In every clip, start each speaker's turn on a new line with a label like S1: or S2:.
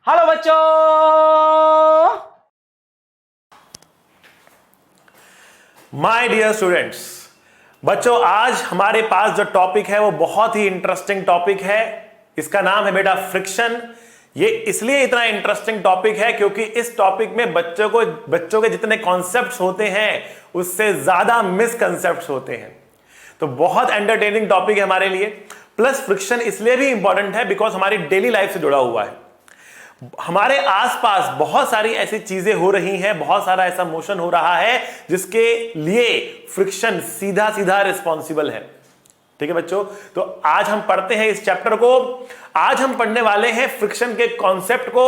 S1: Hello बच्चों।
S2: My dear students, बच्चों आज हमारे पास जो टॉपिक है वो बहुत ही इंटरेस्टिंग टॉपिक है। इसका नाम है बेटा फ्रिक्शन। ये इसलिए इतना इंटरेस्टिंग टॉपिक है क्योंकि इस टॉपिक में बच्चों के जितने कॉन्सेप्ट्स होते हैं उससे ज्यादा मिसकंसेप्ट्स होते हैं। तो बहुत एंटरटेनिंग टॉपिक है हमारे लिए। प्लस फ्रिक्शन इसलिए भी इंपॉर्टेंट है बिकॉज हमारी डेली लाइफ से जुड़ा हुआ है। हमारे आसपास बहुत सारी ऐसी चीजें हो रही हैं, बहुत सारा ऐसा मोशन हो रहा है जिसके लिए फ्रिक्शन सीधा सीधा रिस्पॉन्सिबल है। ठीक है बच्चों, तो आज हम पढ़ते हैं इस चैप्टर को। आज हम पढ़ने वाले हैं फ्रिक्शन के कॉन्सेप्ट को,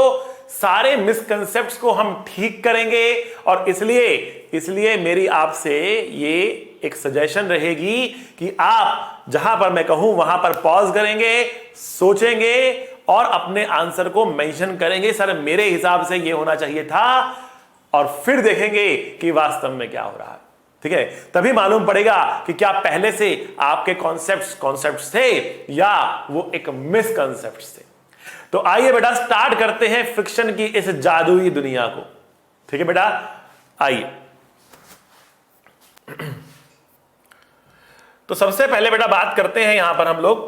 S2: सारे मिसकंसेप्ट्स को हम ठीक करेंगे। और इसलिए मेरी आपसे ये एक सजेशन रहेगी कि आप जहां पर मैं कहूं वहां पर पॉज करेंगे, सोचेंगे और अपने आंसर को मेंशन करेंगे। सर मेरे हिसाब से ये होना चाहिए था, और फिर देखेंगे कि वास्तव में क्या हो रहा है। ठीक है, तभी मालूम पड़ेगा कि क्या पहले से आपके कॉन्सेप्ट्स थे या वो एक मिसकंसेप्ट्स थे। तो आइए बेटा स्टार्ट करते हैं फ्रिक्शन की इस जादुई दुनिया को। ठीक है बेटा, आइए। तो सबसे पहले बेटा बात करते हैं यहां पर हम लोग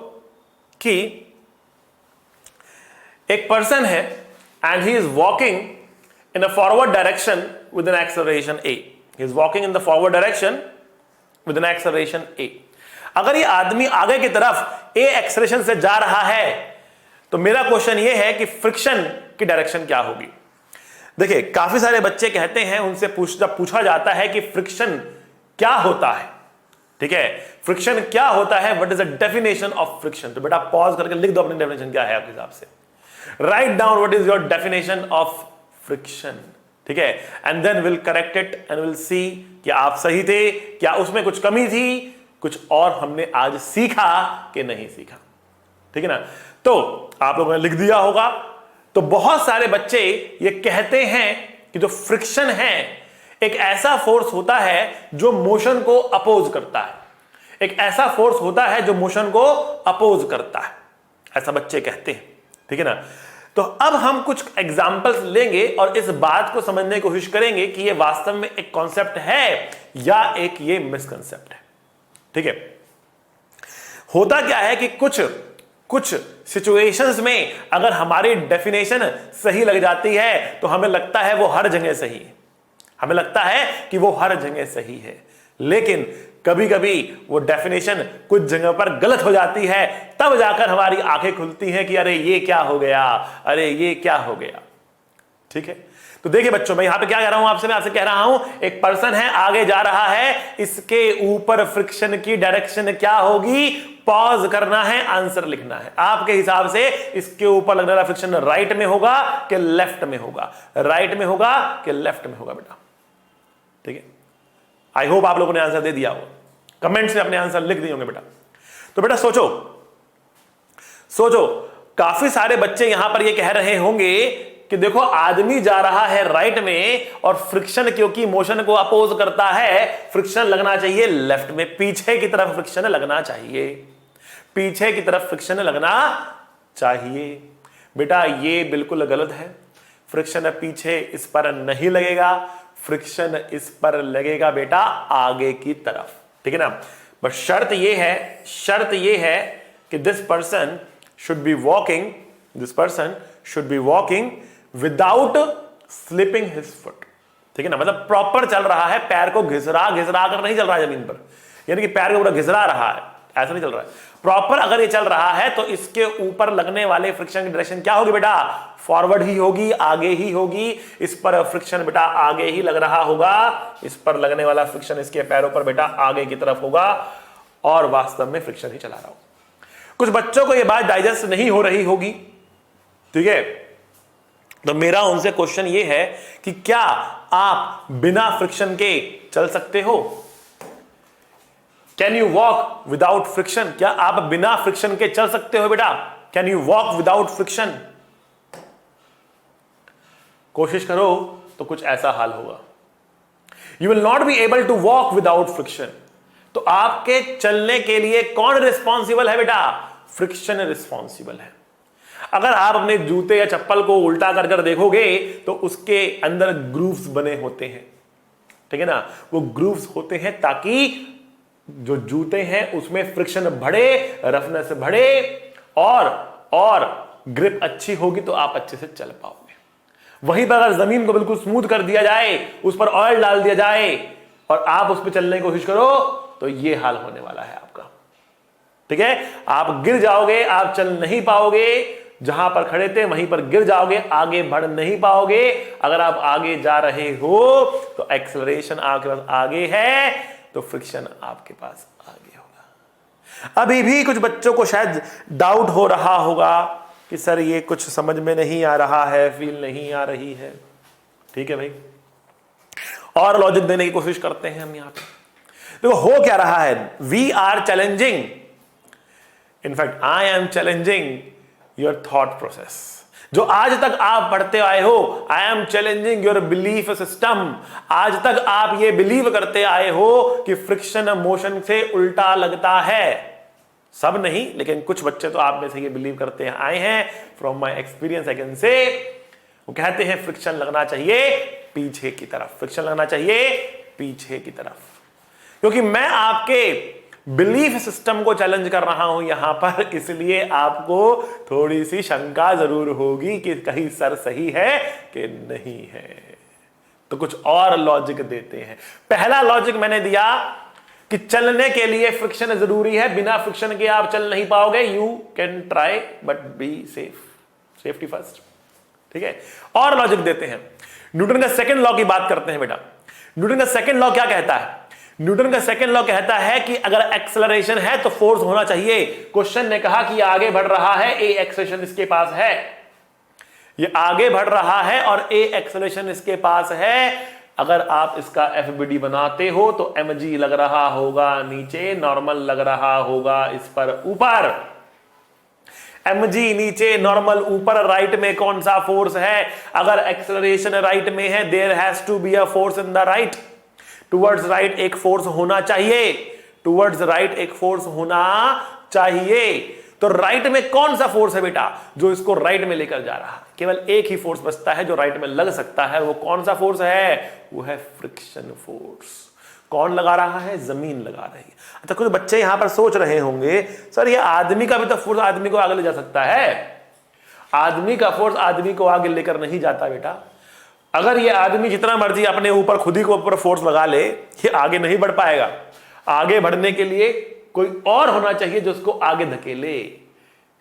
S2: कि एक पर्सन है and he is walking in a forward direction with an acceleration a. He is walking in the forward direction with an acceleration a. अगर ये आदमी आगे की तरफ a एक्सेलरेशन से जा रहा है तो मेरा क्वेश्चन ये है कि फ्रिक्शन की डायरेक्शन क्या होगी। देखिए काफी सारे बच्चे कहते हैं, उनसे पूछा जाता है कि फ्रिक्शन क्या होता है। ठीक है, फ्रिक्शन क्या होता है, what is the definition of friction. तो बेटा पॉज करके लिख दो अपनी डेफिनेशन क्या है आपके हिसाब से। Write down what is your definition of friction. ठीक है, and then will correct it and will see कि आप सही थे, क्या उसमें कुछ कमी थी, कुछ और हमने आज सीखा कि नहीं सीखा। ठीक है ना, तो आप लोगों ने लिख दिया होगा। तो बहुत सारे बच्चे ये कहते हैं कि जो फ्रिक्शन है एक ऐसा फोर्स होता है जो मोशन को अपोज करता है। एक ऐसा फोर्स होता है जो मोशन को अपोज करता है, ऐसा बच्चे कहते हैं। ठीक है ना, तो अब हम कुछ एग्जाम्पल्स लेंगे और इस बात को समझने की कोशिश करेंगे कि ये वास्तव में एक कॉन्सेप्ट है या एक ये मिसकंसेप्ट है। ठीक है, होता क्या है कि कुछ सिचुएशंस में अगर हमारी डेफिनेशन सही लग जाती है तो हमें लगता है वो हर जगह सही है, हमें लगता है कि वो हर जगह सही है। लेकिन कभी कभी वो डेफिनेशन कुछ जगह पर गलत हो जाती है, तब जाकर हमारी आंखें खुलती हैं कि अरे ये क्या हो गया, अरे ये क्या हो गया। ठीक है, तो देखिए बच्चों, मैं यहां पे क्या कह रहा हूं आपसे, मैं आपसे कह रहा हूं एक पर्सन है आगे जा रहा है, इसके ऊपर फ्रिक्शन की डायरेक्शन क्या होगी, पॉज करना है, आंसर लिखना है। आपके हिसाब से इसके ऊपर लगने वाला फ्रिक्शन राइट में होगा कि लेफ्ट में होगा, राइट में होगा कि लेफ्ट में होगा बेटा। ठीक है, आई होप आप लोगों ने आंसर दे दिया हो, कमेंट्स में अपने आंसर लिख दिए होंगे बेटा। तो बेटा सोचो काफी सारे बच्चे यहां पर ये कह रहे होंगे कि देखो आदमी जा रहा है राइट में और फ्रिक्शन क्योंकि मोशन को अपोज करता है, फ्रिक्शन लगना चाहिए लेफ्ट में, पीछे की तरफ फ्रिक्शन लगना चाहिए, पीछे की तरफ फ्रिक्शन लगना चाहिए। बेटा ये बिल्कुल गलत है। फ्रिक्शन पीछे इस पर नहीं लगेगा, फ्रिक्शन इस पर लगेगा बेटा आगे की तरफ। ठीक है ना, बस शर्त यह है कि this person should be walking without slipping his foot. ठीक है ना, मतलब प्रॉपर चल रहा है, पैर को घिसरा कर नहीं चल रहा है जमीन पर, यानी कि पैर को पूरा घिसरा रहा है, ऐसा नहीं चल रहा है। प्रॉपर अगर ये चल रहा है तो इसके ऊपर लगने वाले फ्रिक्शन की डायरेक्शन क्या होगी बेटा, फॉरवर्ड ही होगी, आगे ही होगी। इस पर फ्रिक्शन बेटा आगे ही लग रहा होगा, इस पर लगने वाला फ्रिक्शन इसके पैरों पर बेटा आगे की तरफ होगा और वास्तव में फ्रिक्शन ही चला रहा होगा। कुछ बच्चों को यह बात डाइजेस्ट नहीं हो रही होगी। ठीक है, तो मेरा उनसे क्वेश्चन यह है कि क्या आप बिना फ्रिक्शन के चल सकते हो? Can you walk without friction? क्या आप बिना फ्रिक्शन के चल सकते हो बेटा? Can you walk without friction? कोशिश करो तो कुछ ऐसा हाल होगा। You will not be able to walk without friction. तो आपके चलने के लिए कौन रिस्पॉन्सिबल है बेटा? फ्रिक्शन रिस्पॉन्सिबल है। अगर आप अपने जूते या चप्पल को उल्टा कर कर देखोगे तो उसके अंदर ग्रूव्स बने होते हैं, ठीक है ना। वो ग्रूव्स होते हैं ताकि जो जूते हैं उसमें फ्रिक्शन बढ़े, रफनेस बढ़े, और ग्रिप अच्छी होगी तो आप अच्छे से चल पाओगे। वहीं पर अगर जमीन को बिल्कुल स्मूथ कर दिया जाए, उस पर ऑयल डाल दिया जाए और आप उस पर चलने की कोशिश करो तो ये हाल होने वाला है आपका, ठीक है। आप गिर जाओगे, आप चल नहीं पाओगे, जहां पर खड़े थे वहीं पर गिर जाओगे, आगे बढ़ नहीं पाओगे। अगर आप आगे जा रहे हो तो एक्सेलरेशन आपके पास आगे है, तो फ्रिक्शन आपके पास आगे होगा। अभी भी कुछ बच्चों को शायद डाउट हो रहा होगा कि सर ये कुछ समझ में नहीं आ रहा है, फील नहीं आ रही है, ठीक है भाई। और लॉजिक देने की कोशिश करते हैं हम यहां पे। देखो हो क्या रहा है, we are challenging, in fact I am challenging your thought process. जो आज तक आप पढ़ते आए हो, I am challenging your belief system. आज तक आप ये बिलीव करते आए हो कि फ्रिक्शन मोशन से उल्टा लगता है। सब नहीं, लेकिन कुछ बच्चे तो आप में से ये बिलीव करते आए हैं। From my experience I can say, वो कहते हैं फ्रिक्शन लगना चाहिए पीछे की तरफ, फ्रिक्शन लगना चाहिए पीछे की तरफ। क्योंकि मैं आपके बिलीफ सिस्टम को चैलेंज कर रहा हूं यहां पर, इसलिए आपको थोड़ी सी शंका जरूर होगी कि कहीं सर सही है कि नहीं है। तो कुछ और लॉजिक देते हैं। पहला लॉजिक मैंने दिया कि चलने के लिए फ्रिक्शन जरूरी है, बिना फ्रिक्शन के आप चल नहीं पाओगे। You can try but be safe, safety first, ठीक है। और लॉजिक देते हैं, न्यूटन का सेकंड लॉ की बात करते हैं बेटा। न्यूटन का सेकंड लॉ क्या कहता है? न्यूटन का सेकंड लॉ कहता है कि अगर एक्सेलरेशन है तो फोर्स होना चाहिए। क्वेश्चन ने कहा कि ये आगे बढ़ रहा है, ए एक्सेलरेशन इसके पास है, ये आगे बढ़ रहा है और ए एक्सेलरेशन इसके पास है। अगर आप इसका एफबीडी बनाते हो तो mg लग रहा होगा नीचे, नॉर्मल लग रहा होगा इस पर ऊपर। mg नीचे, नॉर्मल ऊपर। राइट में कौन सा फोर्स है? अगर एक्सेलरेशन राइट में है, there has to be a force in the right. Towards right एक फोर्स होना चाहिए, टुवर्ड्स राइट एक फोर्स होना चाहिए। तो राइट में कौन सा फोर्स है बेटा जो इसको राइट में लेकर जा रहा है? केवल एक ही फोर्स बचता है जो राइट में लग सकता है। वो कौन सा फोर्स है? वो है फ्रिक्शन फोर्स। कौन लगा रहा है? जमीन लगा रही है। अच्छा, कुछ बच्चे यहां पर सोच रहे होंगे सर ये आदमी का भी तो फोर्स आदमी को आगे ले जा सकता है। आदमी का फोर्स आदमी को आगे लेकर नहीं जाता बेटा। अगर ये आदमी जितना मर्जी अपने ऊपर खुद ही को ऊपर फोर्स लगा ले, ये आगे नहीं बढ़ पाएगा। आगे बढ़ने के लिए कोई और होना चाहिए जो उसको आगे धकेले।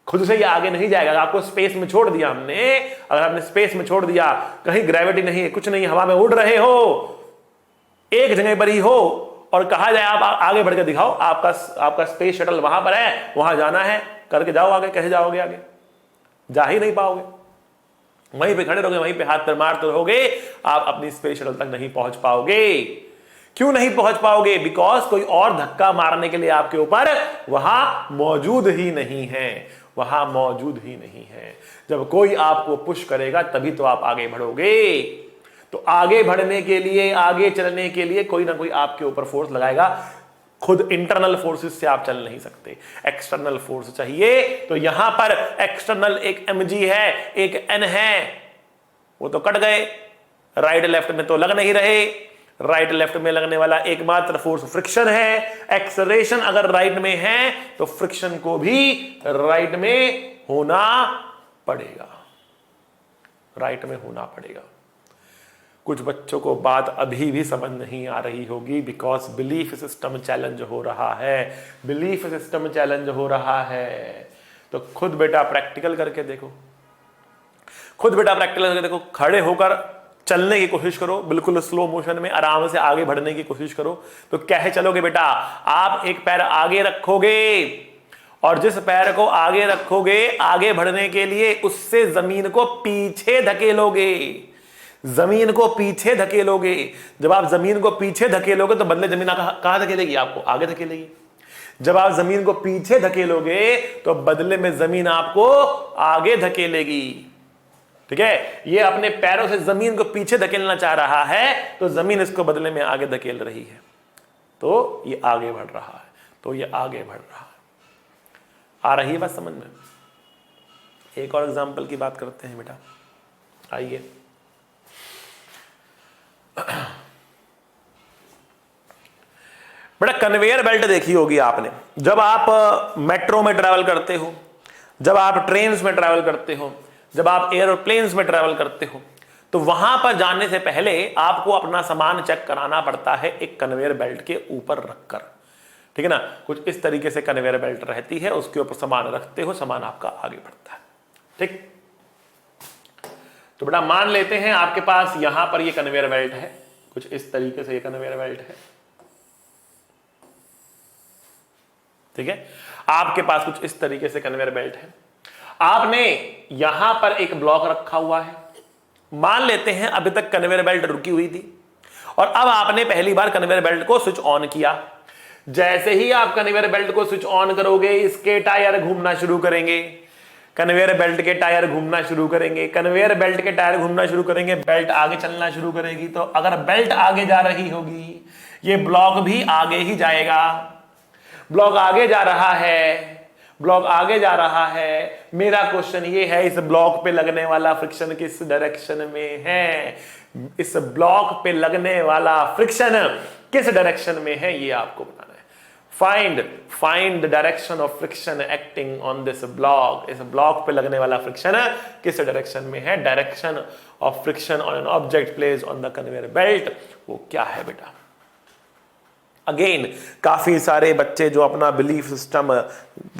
S2: खुद से ये आगे नहीं जाएगा। आपको स्पेस में छोड़ दिया हमने, अगर आपने स्पेस में छोड़ दिया, कहीं ग्रेविटी नहीं है, कुछ नहीं, हवा में उड़ रहे हो, एक जगह पर ही हो, और कहा जाए आप आगे बढ़ के दिखाओ, आपका स्पेस शटल वहां पर है, वहां जाना है, करके जाओ आगे, कैसे जाओगे आगे? जा ही नहीं पाओगे। वहीं पे खड़े रहोगे, वहीं पे हाथ पैर मारते रहोगे, आप अपनी स्पेस शटल तक नहीं पहुंच पाओगे। क्यों नहीं पहुंच पाओगे? बिकॉज कोई और धक्का मारने के लिए आपके ऊपर वहां मौजूद ही नहीं है, वहां मौजूद ही नहीं है। जब कोई आपको पुश करेगा तभी तो आप आगे बढ़ोगे। तो आगे बढ़ने के लिए, आगे चलने के लिए कोई ना कोई आपके ऊपर फोर्स लगाएगा। खुद इंटरनल फोर्सेस से आप चल नहीं सकते, एक्सटर्नल फोर्स चाहिए। तो यहां पर एक्सटर्नल एक mg है, एक n है, वो तो कट गए। राइट लेफ्ट में तो लग नहीं रहे। राइट लेफ्ट में लगने वाला एकमात्र फोर्स फ्रिक्शन है। एक्सेलरेशन अगर राइट में है तो फ्रिक्शन को भी राइट में होना पड़ेगा, राइट में होना पड़ेगा। कुछ बच्चों को बात अभी भी समझ नहीं आ रही होगी, बिकॉज बिलीफ सिस्टम चैलेंज हो रहा है, बिलीफ सिस्टम चैलेंज हो रहा है। तो खुद बेटा प्रैक्टिकल करके देखो, खुद बेटा प्रैक्टिकल करके देखो। खड़े होकर चलने की कोशिश करो, बिल्कुल स्लो मोशन में आराम से आगे बढ़ने की कोशिश करो। तो कैसे चलोगे बेटा? आप एक पैर आगे रखोगे, और जिस पैर को आगे रखोगे आगे बढ़ने के लिए, उससे जमीन को पीछे धकेलोगे, जमीन को पीछे धकेलोगे। जब आप जमीन को पीछे धकेलोगे तो बदले जमीन कहां धकेलेगी? आपको आगे धकेलेगी। जब आप जमीन को पीछे धकेलोगे तो बदले में जमीन आपको आगे धकेलेगी, ठीक है। ये अपने पैरों से जमीन को पीछे धकेलना चाह रहा है, तो जमीन इसको बदले में आगे धकेल रही है, तो ये आगे बढ़ रहा है, तो ये आगे बढ़ रहा है। आ रही है बात समझ में? एक और एग्जांपल की बात करते हैं बेटा, आइए। बेटा कन्वेयर बेल्ट देखी होगी आपने, जब आप मेट्रो में ट्रैवल करते हो, जब आप ट्रेन्स में ट्रैवल करते हो, जब आप एयरप्लेन्स में ट्रैवल करते हो, तो वहां पर जाने से पहले आपको अपना सामान चेक कराना पड़ता है एक कन्वेयर बेल्ट के ऊपर रखकर, ठीक है ना। कुछ इस तरीके से कन्वेयर बेल्ट रहती है, उसके ऊपर सामान रखते हो, सामान आपका आगे बढ़ता है, ठीक। तो बेटा मान लेते हैं आपके पास यहां पर ये कन्वेयर बेल्ट है, कुछ इस तरीके से ये कन्वेयर बेल्ट है, ठीक है। आपके पास कुछ इस तरीके से कन्वेयर बेल्ट है, आपने यहां पर एक ब्लॉक रखा हुआ है, मान लेते हैं अभी तक कन्वेयर बेल्ट रुकी हुई थी और अब आपने पहली बार कन्वेयर बेल्ट को स्विच ऑन किया। जैसे ही आप कन्वेयर बेल्ट को स्विच ऑन करोगे, इसके टायर घूमना शुरू करेंगे, कन्वेयर बेल्ट के टायर घूमना शुरू करेंगे, कन्वेयर बेल्ट के टायर घूमना शुरू करेंगे, बेल्ट आगे चलना शुरू करेगी। तो अगर बेल्ट आगे जा रही होगी, ये ब्लॉक भी आगे ही जाएगा। ब्लॉक आगे जा रहा है, ब्लॉक आगे जा रहा है। मेरा क्वेश्चन ये है, इस ब्लॉक पे लगने वाला फ्रिक्शन किस डायरेक्शन में है? इस ब्लॉक पे लगने वाला फ्रिक्शन किस डायरेक्शन में है, ये आपको बताना है। Find the direction of friction acting on this block. इस ब्लॉक पे लगने वाला फ्रिक्शन किस डायरेक्शन में है? Direction of friction on an object placed on the conveyor belt, वो क्या है बेटा? अगेन काफी सारे बच्चे जो अपना बिलीफ सिस्टम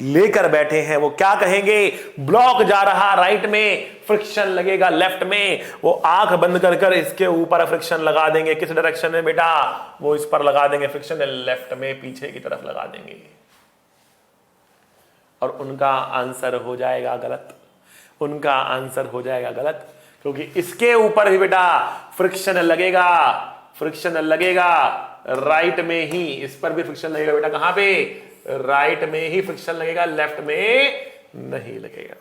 S2: लेकर बैठे हैं, वो क्या कहेंगे? ब्लॉक जा रहा राइट में, फ्रिक्शन लगेगा लेफ्ट में। वो आंख बंद कर कर इसके ऊपर फ्रिक्शन लगा देंगे। किस डायरेक्शन में बेटा? वो इस पर लगा देंगे फ्रिक्शन, लेफ्ट में, पीछे की तरफ लगा देंगे। और उनका आंसर हो जाएगा गलत, उनका आंसर हो जाएगा गलत, क्योंकि इसके ऊपर भी बेटा फ्रिक्शन लगेगा, फ्रिक्शन लगेगा राइट में ही। इस पर भी फ्रिक्शन लगेगा बेटा, कहां पे? राइट में ही फ्रिक्शन लगेगा, लेफ्ट में नहीं लगेगा।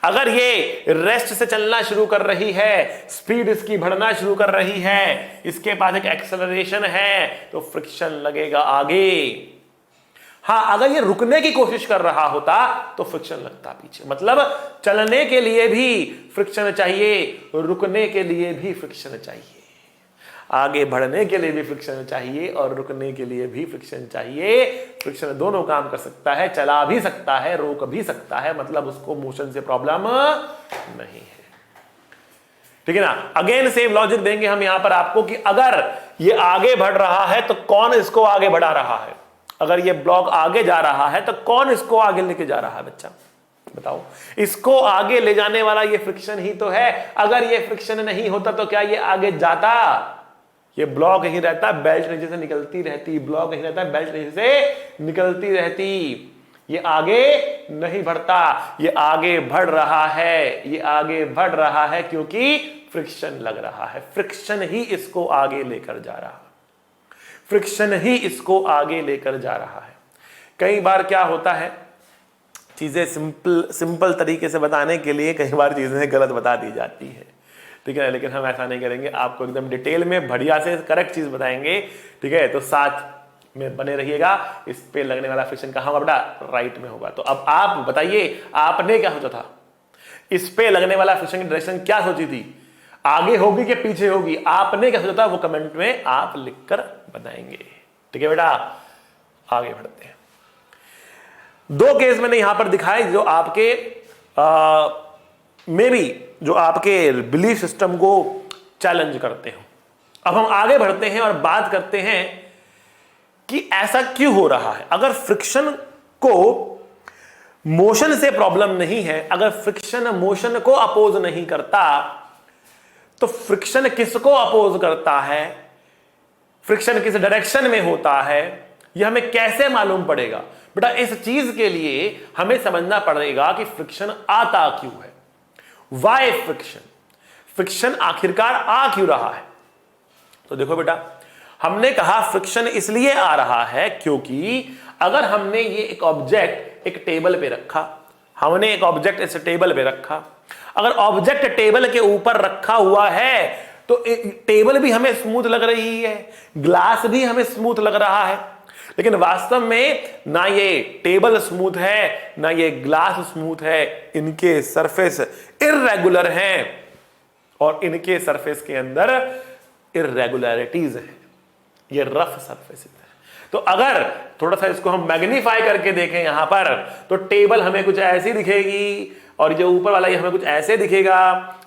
S2: अगर ये रेस्ट से चलना शुरू कर रही है, स्पीड इसकी बढ़ना शुरू कर रही है, इसके पास एक एक्सेलरेशन है, तो फ्रिक्शन लगेगा आगे। हां, अगर ये रुकने की कोशिश कर रहा होता तो फ्रिक्शन लगता पीछे। मतलब चलने के लिए भी फ्रिक्शन चाहिए, रुकने के लिए भी फ्रिक्शन चाहिए, आगे बढ़ने के लिए भी फ्रिक्शन चाहिए और रुकने के लिए भी फ्रिक्शन चाहिए। फ्रिक्शन दोनों काम कर सकता है, चला भी सकता है, रोक भी सकता है, मतलब उसको मोशन से प्रॉब्लम नहीं है, ठीक है ना। अगेन सेम लॉजिक देंगे हम यहां पर आपको कि अगर ये आगे बढ़ रहा है तो कौन इसको आगे बढ़ा रहा है? अगर ये ब्लॉक आगे जा रहा है तो कौन इसको आगे लेके जा रहा है? बच्चा बताओ, इसको आगे ले जाने वाला ये फ्रिक्शन ही तो है। अगर ये फ्रिक्शन नहीं होता तो क्या ये आगे जाता? ये ब्लॉक यहीं रहता, बेल्ट नीचे से निकलती रहती, ब्लॉक यहीं रहता, बेल्ट नीचे से निकलती रहती, ये आगे नहीं बढ़ता। ये आगे बढ़ रहा है, ये आगे बढ़ रहा है क्योंकि फ्रिक्शन लग रहा है। फ्रिक्शन ही इसको आगे लेकर जा रहा है, फ्रिक्शन ही इसको आगे लेकर जा रहा है। कई बार क्या होता है, चीजें सिंपल तरीके से बताने के लिए कई बार चीजें गलत बता दी जाती है, ठीक है, लेकिन हम ऐसा नहीं करेंगे, आपको एकदम डिटेल में बढ़िया से करेक्ट चीज बताएंगे, ठीक है। तो साथ में बने रहिएगा। इस पे लगने वाला फ्रिक्शन कहां होगा बेटा? राइट में होगा। तो अब आप बताइए, आपने क्या सोचा था? इस पे लगने वाला फ्रिक्शन की डायरेक्शन क्या सोची थी? आगे होगी कि पीछे होगी? आपने क्या सोचा था वो कमेंट में आप लिखकर बताएंगे, ठीक है बेटा। आगे बढ़ते हैं। दो केस मैंने यहां पर दिखाए जो आपके मे बी जो आपके बिलीफ सिस्टम को चैलेंज करते हो। अब हम आगे बढ़ते हैं और बात करते हैं कि ऐसा क्यों हो रहा है। अगर फ्रिक्शन को मोशन से प्रॉब्लम नहीं है, अगर फ्रिक्शन मोशन को अपोज नहीं करता, तो फ्रिक्शन किसको अपोज करता है? फ्रिक्शन किस डायरेक्शन में होता है, यह हमें कैसे मालूम पड़ेगा? बेटा इस चीज के लिए हमें समझना पड़ेगा कि फ्रिक्शन आता क्यों है। Y friction? फ्रिक्शन आखिरकार आ क्यों रहा है? तो देखो बेटा, हमने कहा फ्रिक्शन इसलिए आ रहा है क्योंकि अगर हमने ये एक ऑब्जेक्ट एक टेबल पे रखा, हमने एक ऑब्जेक्ट इस टेबल पे रखा, अगर ऑब्जेक्ट टेबल के ऊपर रखा हुआ है तो टेबल भी हमें स्मूथ लग रही है, ग्लास भी हमें स्मूथ लग रहा है, लेकिन वास्तव में ना ये टेबल स्मूथ है ना ये ग्लास स्मूथ है, इनके सरफेस इररेगुलर हैं और इनके सरफेस के अंदर इररेगुलरिटीज हैं, ये रफ सरफेस है। तो अगर थोड़ा सा इसको हम मैग्नीफाई करके देखें यहां पर, तो टेबल हमें कुछ ऐसी दिखेगी और जो ऊपर वाला ये हमें कुछ ऐसे दिखेगा।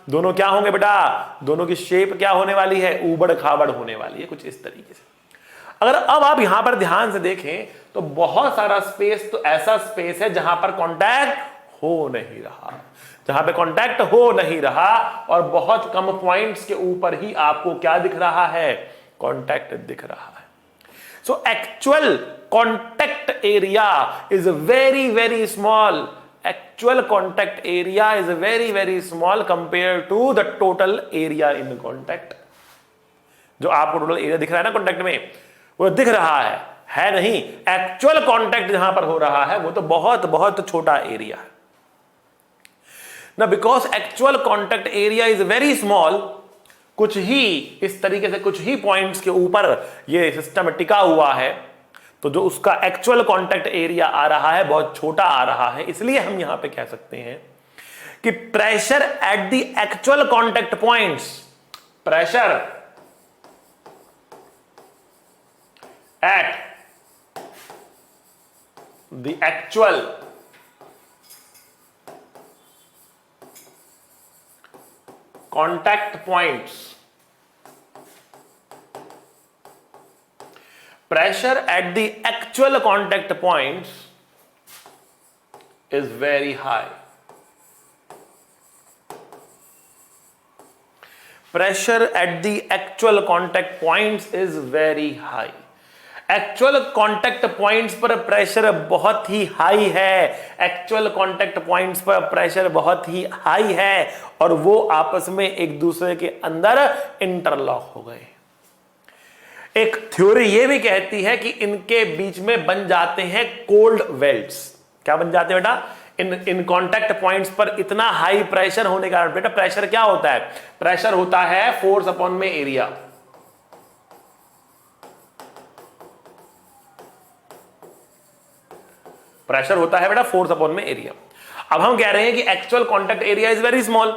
S2: दोनों क्या होंगे बेटा, दोनों की शेप क्या होने वाली है, ऊबड़ खाबड़ होने वाली है, कुछ इस तरीके से। अगर अब आप यहां पर ध्यान से देखें तो बहुत सारा स्पेस तो ऐसा स्पेस है जहां पर कांटेक्ट हो नहीं रहा, जहां पे कांटेक्ट हो नहीं रहा, और बहुत कम पॉइंट्स के ऊपर ही आपको क्या दिख रहा है, कांटेक्ट दिख रहा है। So actual contact area is very very small, actual contact area is very very small compared to the total area in contact। जो आपको टोटल एरिया दिख रहा है ना कांटेक्ट में, वो दिख रहा है नहीं, एक्चुअल कांटेक्ट जहां पर हो रहा है वो तो बहुत बहुत छोटा एरिया है ना। Because actual contact area is very small, कुछ ही इस तरीके से कुछ ही पॉइंट्स के ऊपर ये सिस्टम टिका हुआ है, तो जो उसका एक्चुअल कांटेक्ट एरिया आ रहा है बहुत छोटा आ रहा है। इसलिए हम यहां पे कह सकते हैं कि pressure at the actual contact points, pressure at the actual contact points, pressure at the actual contact points is very high। Pressure at the actual contact points is very high। Actual contact points पर pressure बहुत ही high है, actual contact points पर pressure बहुत ही high है, और वो आपस में एक दूसरे के अंदर इंटरलॉक हो गए। एक थ्योरी ये भी कहती है कि इनके बीच में बन जाते हैं कोल्ड वेल्ट्स। क्या बन जाते हैं बेटा, इन कांटेक्ट पॉइंट्स पर इतना हाई प्रेशर होने के कारण, बेटा प्रेशर क्या होता है, प्रेशर होता है फोर्स अपॉन में एरिया। प्रेशर होता है बेटा फोर्स अपॉन में एरिया। अब हम कह रहे हैं कि actual contact area is very small,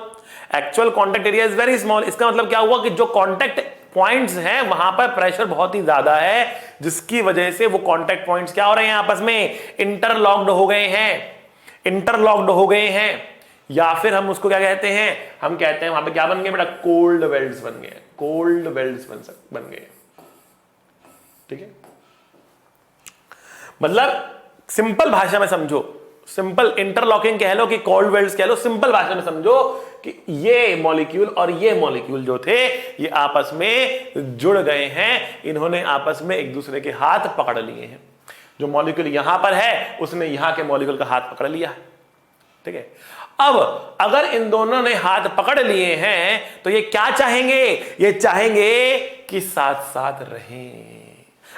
S2: actual contact area is very small. इसका मतलब क्या हुआ कि जो कांटेक्ट पॉइंट्स हैं वहां पर प्रेशर बहुत ही ज्यादा है, जिसकी वजह से वो कांटेक्ट पॉइंट्स क्या हो रहे हैं, आपस में इंटरलॉक्ड हो गए हैं, इंटरलॉक्ड हो गए हैं। या फिर हम उसको क्या कहते हैं, हम कहते हैं वहां पे क्या बन गए बेटा, कोल्ड वेल्ड्स बन गए, कोल्ड वेल्ड्स बन गए। ठीक है, मतलब सिंपल भाषा में समझो, सिंपल इंटरलॉकिंग कह लो कि कोल्ड वेल्ड्स कह लो, सिंपल भाषा में समझो कि ये मॉलिक्यूल और ये मॉलिक्यूल जो थे ये आपस में जुड़ गए हैं, इन्होंने आपस में एक दूसरे के हाथ पकड़ लिए हैं। जो मॉलिक्यूल यहां पर है उसने यहां के मॉलिक्यूल का हाथ पकड़ लिया। ठीक है, अब अगर इन दोनों ने हाथ पकड़ लिए हैं तो ये क्या चाहेंगे, ये चाहेंगे कि साथ साथ रहें।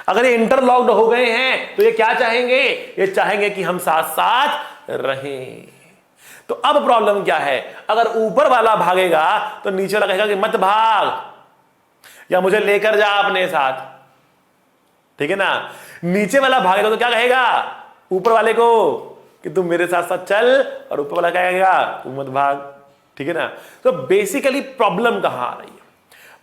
S2: अगर ये इंटरलॉक्ड हो गए हैं तो ये क्या चाहेंगे, ये चाहेंगे कि हम साथ साथ रहें। तो अब प्रॉब्लम क्या है, अगर ऊपर वाला भागेगा तो नीचे वाला कहेगा कि मत भाग, या मुझे लेकर जा अपने साथ। ठीक है ना, नीचे वाला भागेगा तो क्या कहेगा ऊपर वाले को कि तुम मेरे साथ साथ चल, और ऊपर वाला क्या कहेगा तू मत भाग। ठीक है ना, तो बेसिकली प्रॉब्लम कहां आ रही है,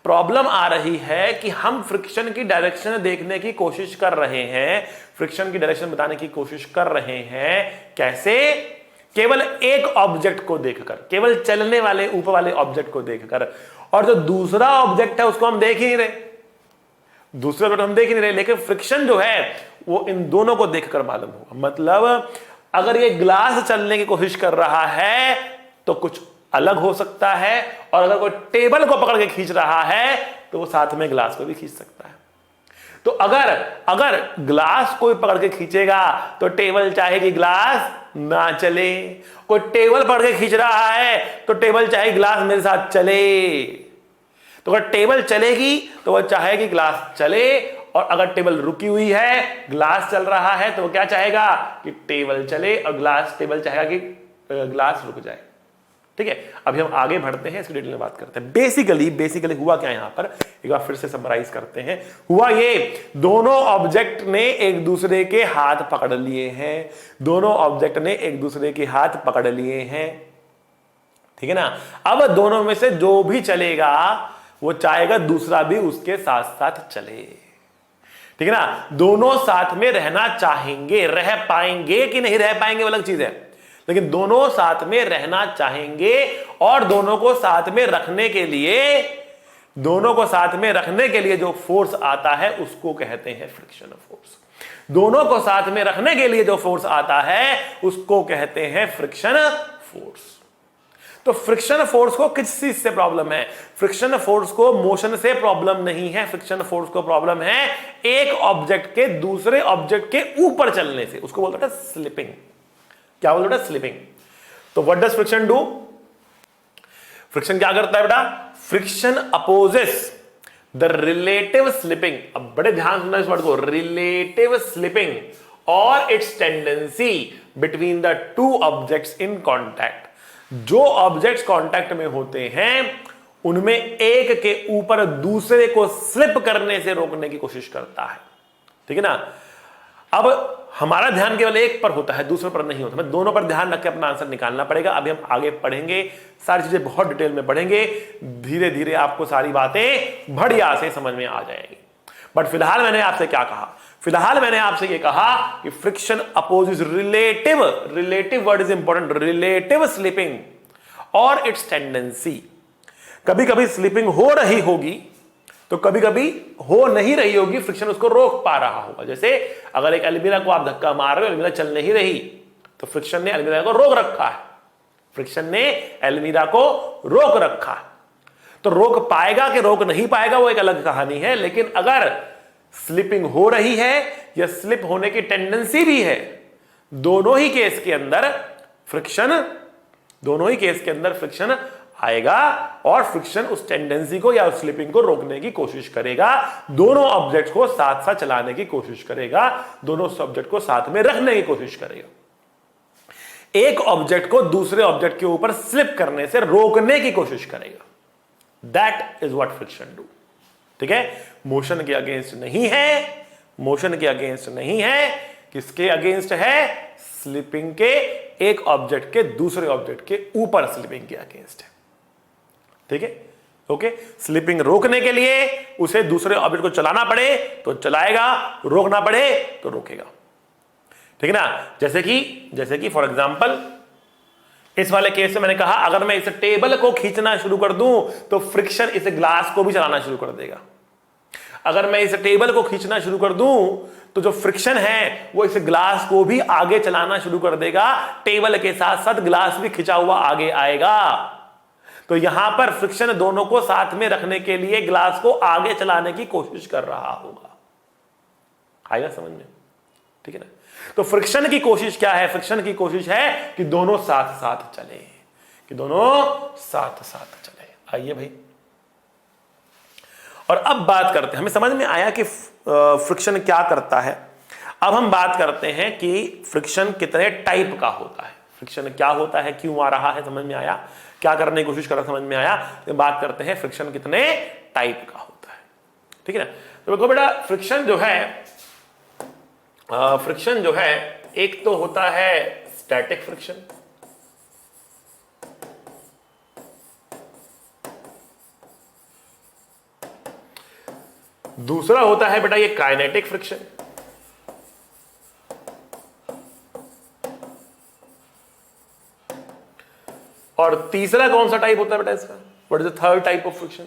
S2: प्रॉब्लम आ रही है कि हम फ्रिक्शन की डायरेक्शन देखने की कोशिश कर रहे हैं, फ्रिक्शन की डायरेक्शन बताने की कोशिश कर रहे हैं। कैसे, केवल एक ऑब्जेक्ट को देखकर, केवल चलने वाले ऊपर वाले ऑब्जेक्ट को देखकर, और जो दूसरा ऑब्जेक्ट है उसको हम देख ही नहीं रहे, दूसरा ऑब्जेक्ट हम देख ही नहीं रहे, लेकिन फ्रिक्शन जो है वो इन दोनों को देखकर मालूम होगा। मतलब अगर ये ग्लास चलने की कोशिश कर रहा है तो कुछ अलग हो सकता है, और अगर कोई टेबल को पकड़ के खींच रहा है तो वो साथ में ग्लास को भी खींच सकता है। तो अगर ग्लास कोई पकड़ के खींचेगा तो टेबल चाहेगी ग्लास ना चले, कोई टेबल पकड़ के खींच रहा है तो टेबल चाहे ग्लास मेरे साथ चले। तो अगर टेबल चलेगी तो वह चाहेगी ग्लास चले, और अगर टेबल रुकी हुई है ग्लास चल रहा है तो वो क्या चाहेगा कि टेबल चले, और टेबल चाहेगा कि ग्लास रुक जाए। ठीक है, अभी हम आगे बढ़ते हैं, इसकी डिटेल में बात करते हैं। बेसिकली हुआ क्या यहां पर, एक बार फिर से समराइज करते हैं। हुआ ये, दोनों ऑब्जेक्ट ने एक दूसरे के हाथ पकड़ लिए हैं, दोनों ऑब्जेक्ट ने एक दूसरे के हाथ पकड़ लिए हैं, ठीक है ना। अब दोनों में से जो भी चलेगा वो चाहेगा दूसरा भी उसके साथ साथ चले, ठीक है ना। दोनों साथ में रहना चाहेंगे, रह पाएंगे कि नहीं रह पाएंगे वो अलग चीज है, लेकिन दोनों साथ में रहना चाहेंगे और दोनों को साथ में रखने के लिए जो फोर्स आता है उसको कहते हैं फ्रिक्शन फोर्स। दोनों को साथ में रखने के लिए जो फोर्स आता है उसको कहते हैं फ्रिक्शन फोर्स। तो फ्रिक्शन फोर्स को किस चीज से प्रॉब्लम है? फ्रिक्शन फोर्स को मोशन से प्रॉब्लम नहीं है, फ्रिक्शन फोर्स को प्रॉब्लम है एक ऑब्जेक्ट के दूसरे ऑब्जेक्ट के ऊपर चलने से, उसको बोलते हैं स्लिपिंग। क्या बोलते हैं? स्लिपिंग। तो what does friction do? Friction क्या करता है बेटा? Friction opposes the relative slipping. अब बड़े ध्यान सुनना इस वर्ड को, रिलेटिव स्लिपिंग और its tendency between the two objects in contact. जो ऑब्जेक्ट्स कांटेक्ट में होते हैं उनमें एक के ऊपर दूसरे को स्लिप करने से रोकने की कोशिश करता है, ठीक है ना। अब हमारा ध्यान केवल एक पर होता है, दूसरे पर नहीं होता, हमें दोनों पर ध्यान रख के अपना आंसर निकालना पड़ेगा। अभी हम आगे पढ़ेंगे, सारी चीजें बहुत डिटेल में पढ़ेंगे, धीरे धीरे आपको सारी बातें बढ़िया से समझ में आ जाएगी। बट फिलहाल मैंने आपसे क्या कहा? फिलहाल मैंने आपसे ये कहा कि friction opposes relative word is important, relative slipping और इट्स टेंडेंसी। कभी कभी स्लिपिंग हो रही होगी तो कभी कभी हो नहीं रही होगी, फ्रिक्शन उसको रोक पा रहा होगा। जैसे अगर एक अलमीरा को आप धक्का मार रहे हो, अलमीरा चल नहीं रही, तो फ्रिक्शन ने अलमीरा को रोक रखा है, फ्रिक्शन ने अलमीरा को रोक रखा है। तो रोक पाएगा कि रोक नहीं पाएगा वो एक अलग कहानी है, लेकिन अगर स्लिपिंग हो रही है या स्लिप होने की टेंडेंसी भी है, दोनों ही केस के अंदर फ्रिक्शन आएगा और फ्रिक्शन उस टेंडेंसी को या उस स्लिपिंग को रोकने की कोशिश करेगा, दोनों ऑब्जेक्ट को साथ साथ चलाने की कोशिश करेगा, दोनों ऑब्जेक्ट को साथ में रखने की कोशिश करेगा, एक ऑब्जेक्ट को दूसरे ऑब्जेक्ट के ऊपर स्लिप करने से रोकने की कोशिश करेगा। That is what friction do, ठीक है। मोशन के अगेंस्ट नहीं है, मोशन के अगेंस्ट नहीं है, किसके अगेंस्ट है? स्लिपिंग के, एक ऑब्जेक्ट के दूसरे ऑब्जेक्ट के ऊपर स्लिपिंग के अगेंस्ट है, ठीक है। ओके, स्लिपिंग रोकने के लिए उसे दूसरे ऑब्जेक्ट को चलाना पड़े तो चलाएगा, रोकना पड़े तो रोकेगा, ठीक है ना। जैसे कि फॉर एग्जांपल इस वाले केस में मैंने कहा अगर मैं इस टेबल को खींचना शुरू कर दूं तो फ्रिक्शन इस ग्लास को भी चलाना शुरू कर देगा। अगर मैं इस टेबल को खींचना शुरू कर दूं तो जो फ्रिक्शन है वो इस ग्लास को भी आगे चलाना शुरू कर देगा, टेबल के साथ साथ ग्लास भी खिंचा हुआ आगे आएगा। तो यहां पर फ्रिक्शन दोनों को साथ में रखने के लिए ग्लास को आगे चलाने की कोशिश कर रहा होगा। आएगा समझ में, ठीक है ना। तो फ्रिक्शन की कोशिश क्या है? फ्रिक्शन की कोशिश है कि दोनों साथ साथ चले, कि दोनों साथ साथ चले। आइए भाई, और अब बात करते हैं, हमें समझ में आया कि फ्रिक्शन क्या करता है। अब हम बात करते हैं कि फ्रिक्शन कितने टाइप का होता है, फ्रिक्शन क्या होता है, क्यों आ रहा है, समझ में आया, क्या करने की कोशिश कर रहा समझ में आया। तो बात करते हैं फ्रिक्शन कितने टाइप का होता है, ठीक है ना। तो देखो बेटा, फ्रिक्शन जो है एक तो होता है स्टैटिक फ्रिक्शन, दूसरा होता है बेटा ये काइनेटिक फ्रिक्शन, और तीसरा कौन सा टाइप होता है बेटा इसका? What is the third type of friction?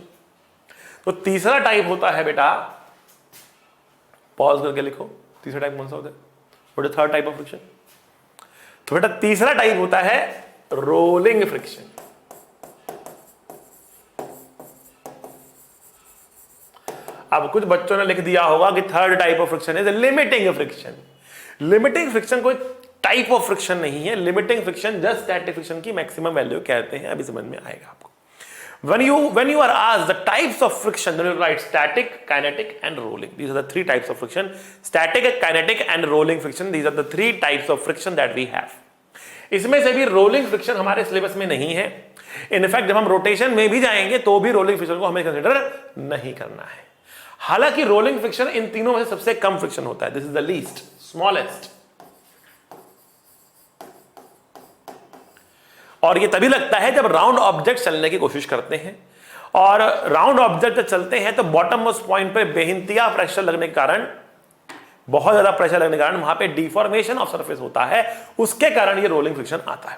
S2: तो तीसरा टाइप होता है बेटा, पॉज करके लिखो, तीसरा टाइप कौन सा होता है? What is third type of friction? तो बेटा तीसरा टाइप होता है रोलिंग फ्रिक्शन। अब कुछ बच्चों ने लिख दिया होगा कि third type of friction is limiting friction. Limiting friction कोई टाइप ऑफ फ्रिक्शन नहीं है, limiting friction just static friction की मैक्सिमम वैल्यू कहते हैं। अभी समझ में आएगा आपको। when you are asked the types of friction, then you write static, kinetic and rolling. These are the three types of friction. Static, kinetic and rolling friction, these are the three types of friction that we have. इसमें से भी rolling friction हमारे syllabus में नहीं है, in fact जब हम rotation में भी जाएंगे तो भी रोलिंग फ्रिक्शन को हमें कंसीडर नहीं करना है। हालांकि रोलिंग फ्रिक्शन इन तीनों में से सबसे कम फ्रिक्शन होता है, this is the least smallest. और ये तभी लगता है जब राउंड ऑब्जेक्ट चलने की कोशिश करते हैं, और राउंड ऑब्जेक्ट जब चलते हैं तो बॉटम मोस्ट पॉइंट पे बेहिंतिया प्रेशर लगने के कारण, बहुत ज्यादा प्रेशर लगने के कारण वहां पे डिफॉर्मेशन ऑफ सरफेस होता है, उसके कारण ये रोलिंग फ्रिक्शन आता है।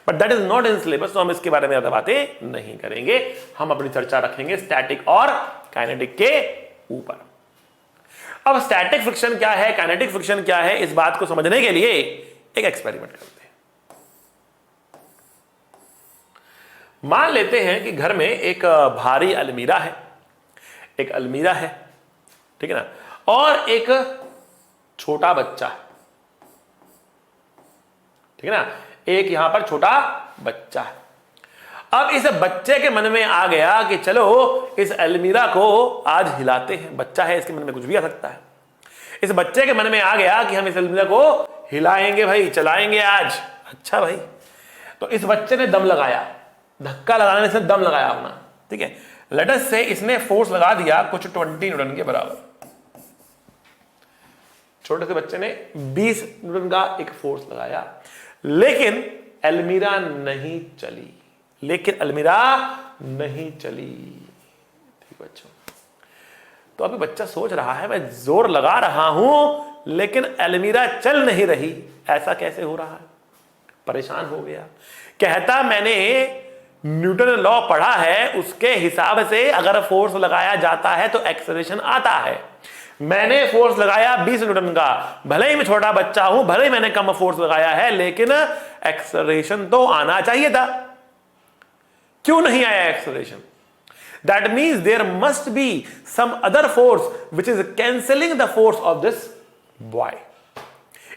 S2: But that is not in syllabus, तो हम इसके बारे में ज्यादा बातें नहीं करेंगे। हम अपनी चर्चा रखेंगे स्टैटिक और काइनेटिक के ऊपर। अब स्टैटिक फ्रिक्शन क्या है, काइनेटिक फ्रिक्शन क्या है, इस बात को समझने के लिए एक एक्सपेरिमेंट करते हैं। मान लेते हैं कि घर में एक भारी अलमीरा है, एक अलमीरा है, ठीक है ना, और एक छोटा बच्चा है, ठीक है ना, एक यहां पर छोटा बच्चा है। अब इस बच्चे के मन में आ गया कि चलो इस अलमीरा को आज हिलाते हैं। बच्चा है, इसके मन में कुछ भी आ सकता है। इस बच्चे के मन में आ गया कि हम इस अलमीरा को हिलाएंगे भाई, चलाएंगे आज। अच्छा भाई, तो इस बच्चे ने दम लगाया, धक्का लगाने से दम लगाया अपना, ठीक है। लेट अस से इसने फोर्स लगा दिया कुछ 20 न्यूटन के बराबर। छोटे से बच्चे ने 20 न्यूटन का एक फोर्स लगाया, लेकिन अलमीरा नहीं चली, लेकिन अलमीरा नहीं चली। ठीक बच्चों, तो अभी बच्चा सोच रहा है मैं जोर लगा रहा हूं लेकिन अलमीरा चल नहीं रही, ऐसा कैसे हो रहा है। परेशान हो गया, कहता मैंने न्यूटन लॉ पढ़ा है, उसके हिसाब से अगर फोर्स लगाया जाता है तो एक्सेलरेशन आता है। मैंने फोर्स लगाया 20 न्यूटन का, भले ही मैं छोटा बच्चा हूं, भले ही मैंने कम फोर्स लगाया है, लेकिन एक्सेलरेशन तो आना चाहिए था। क्यों नहीं आया acceleration? That means there must be some other force which is cancelling the force of this boy.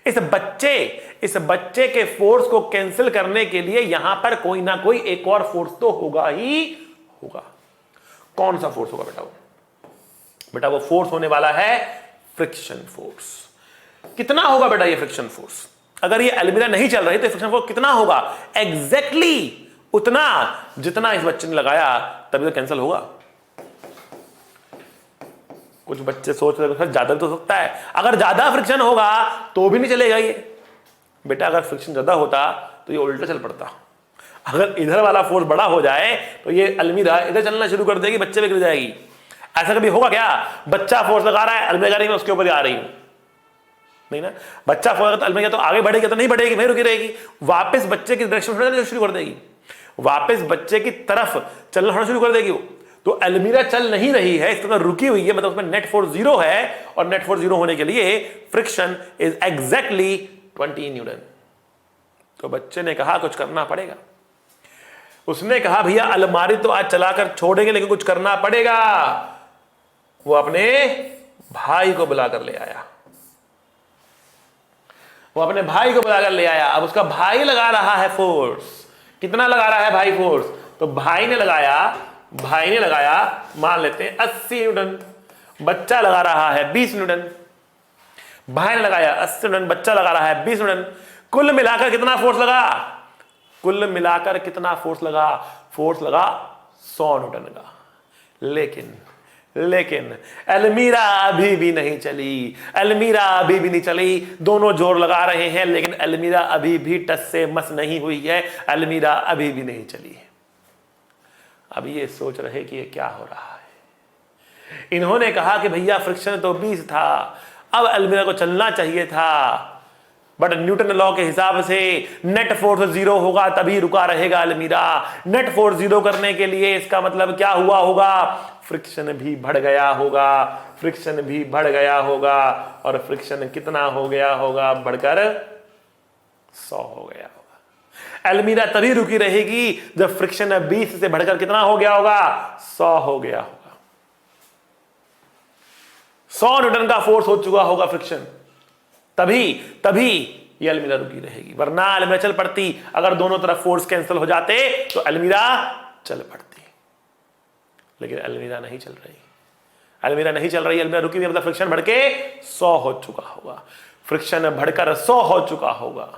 S2: इस बच्चे के फोर्स को कैंसिल करने के लिए यहां पर कोई ना कोई एक और फोर्स तो होगा ही होगा। कौन सा फोर्स होगा बेटा? वो फोर्स होने वाला है फ्रिक्शन फोर्स। कितना होगा बेटा ये फ्रिक्शन फोर्स? अगर ये अलमीरा नहीं चल रही तो फ्रिक्शन फोर्स कितना होगा? एग्जैक्टली उतना जितना इस बच्चे ने लगाया, तभी तो कैंसिल होगा। कुछ बच्चे सोच रहे हैं ज्यादा भी तो सकता है, अगर ज्यादा फ्रिक्शन होगा तो भी नहीं चलेगा ये। बेटा अगर फ्रिक्शन ज्यादा होता तो ये उल्टा चल पड़ता। अगर इधर वाला फोर्स बड़ा हो जाए तो ये अलमीरा इधर चलना शुरू कर देगी, बच्चे पे गिर जाएगी। ऐसा कभी होगा क्या? बच्चा फोर्स लगा रहा है, अलमीरा जा रही है, मैं उसके ऊपर आ रही हूं, नहीं ना। बच्चा फोर्स तो अलमीरा तो आगे बढ़ेगी तो नहीं बढ़ेगी, वहीं रुकी रहेगी, वापस बच्चे की डायरेक्शन शुरू कर देगी, वापस बच्चे की तरफ चलना शुरू कर देगी वो। तो अलमीरा चल नहीं रही है, इस तरह रुकी हुई है, मतलब उसमें नेट फोर्स 0 है, और नेट फोर्स 0 होने के लिए फ्रिक्शन इज एग्जैक्टली 20 न्यूटन। तो बच्चे ने कहा कुछ करना पड़ेगा। उसने कहा भैया अलमारी तो आज चलाकर छोड़ेंगे लेकिन कुछ करना पड़ेगा। वो अपने भाई को बुलाकर ले आया, अब उसका भाई लगा रहा है फोर्स। कितना लगा रहा है भाई फोर्स? तो भाई ने लगाया मान लेते हैं 80 न्यूटन, बच्चा लगा रहा है 20 न्यूटन। भाई ने लगाया 80 न्यूटन, बच्चा लगा रहा है 20 न्यूटन। कुल मिलाकर कितना फोर्स लगा? फोर्स लगा 100 न्यूटन का। लेकिन अलमीरा अभी भी नहीं चली। दोनों जोर लगा रहे हैं लेकिन अलमीरा अभी भी टस से मस नहीं हुई है, अलमीरा अभी भी नहीं चली है। अब ये सोच रहे कि ये क्या हो रहा है। इन्होंने कहा कि भैया फ्रिक्शन तो 20 था, अब अलमीरा को चलना चाहिए था, बट न्यूटन लॉ के हिसाब से नेट फोर्स 0 होगा तभी रुका रहेगा अलमीरा। नेट फोर्स 0 करने के लिए इसका मतलब क्या हुआ होगा? फ्रिक्शन भी बढ़ गया होगा, और फ्रिक्शन कितना हो गया होगा? बढ़कर 100 हो गया होगा। अलमीरा तभी रुकी रहेगी जब फ्रिक्शन 20 से बढ़कर कितना हो गया होगा? 100 हो गया होगा। 100 न्यूटन का फोर्स हो चुका होगा फ्रिक्शन, तभी ये अलमीरा रुकी रहेगी, वरना अलमीरा चल पड़ती। अगर दोनों तरफ फोर्स कैंसिल हो जाते तो अलमीरा चल पड़ती, लेकिन अलमीरा नहीं चल रही, अलमीरा रुकी हुई, मतलब फ्रिक्शन बढ़ के 100 हो चुका होगा, फ्रिक्शन बढ़कर 100 हो चुका होगा।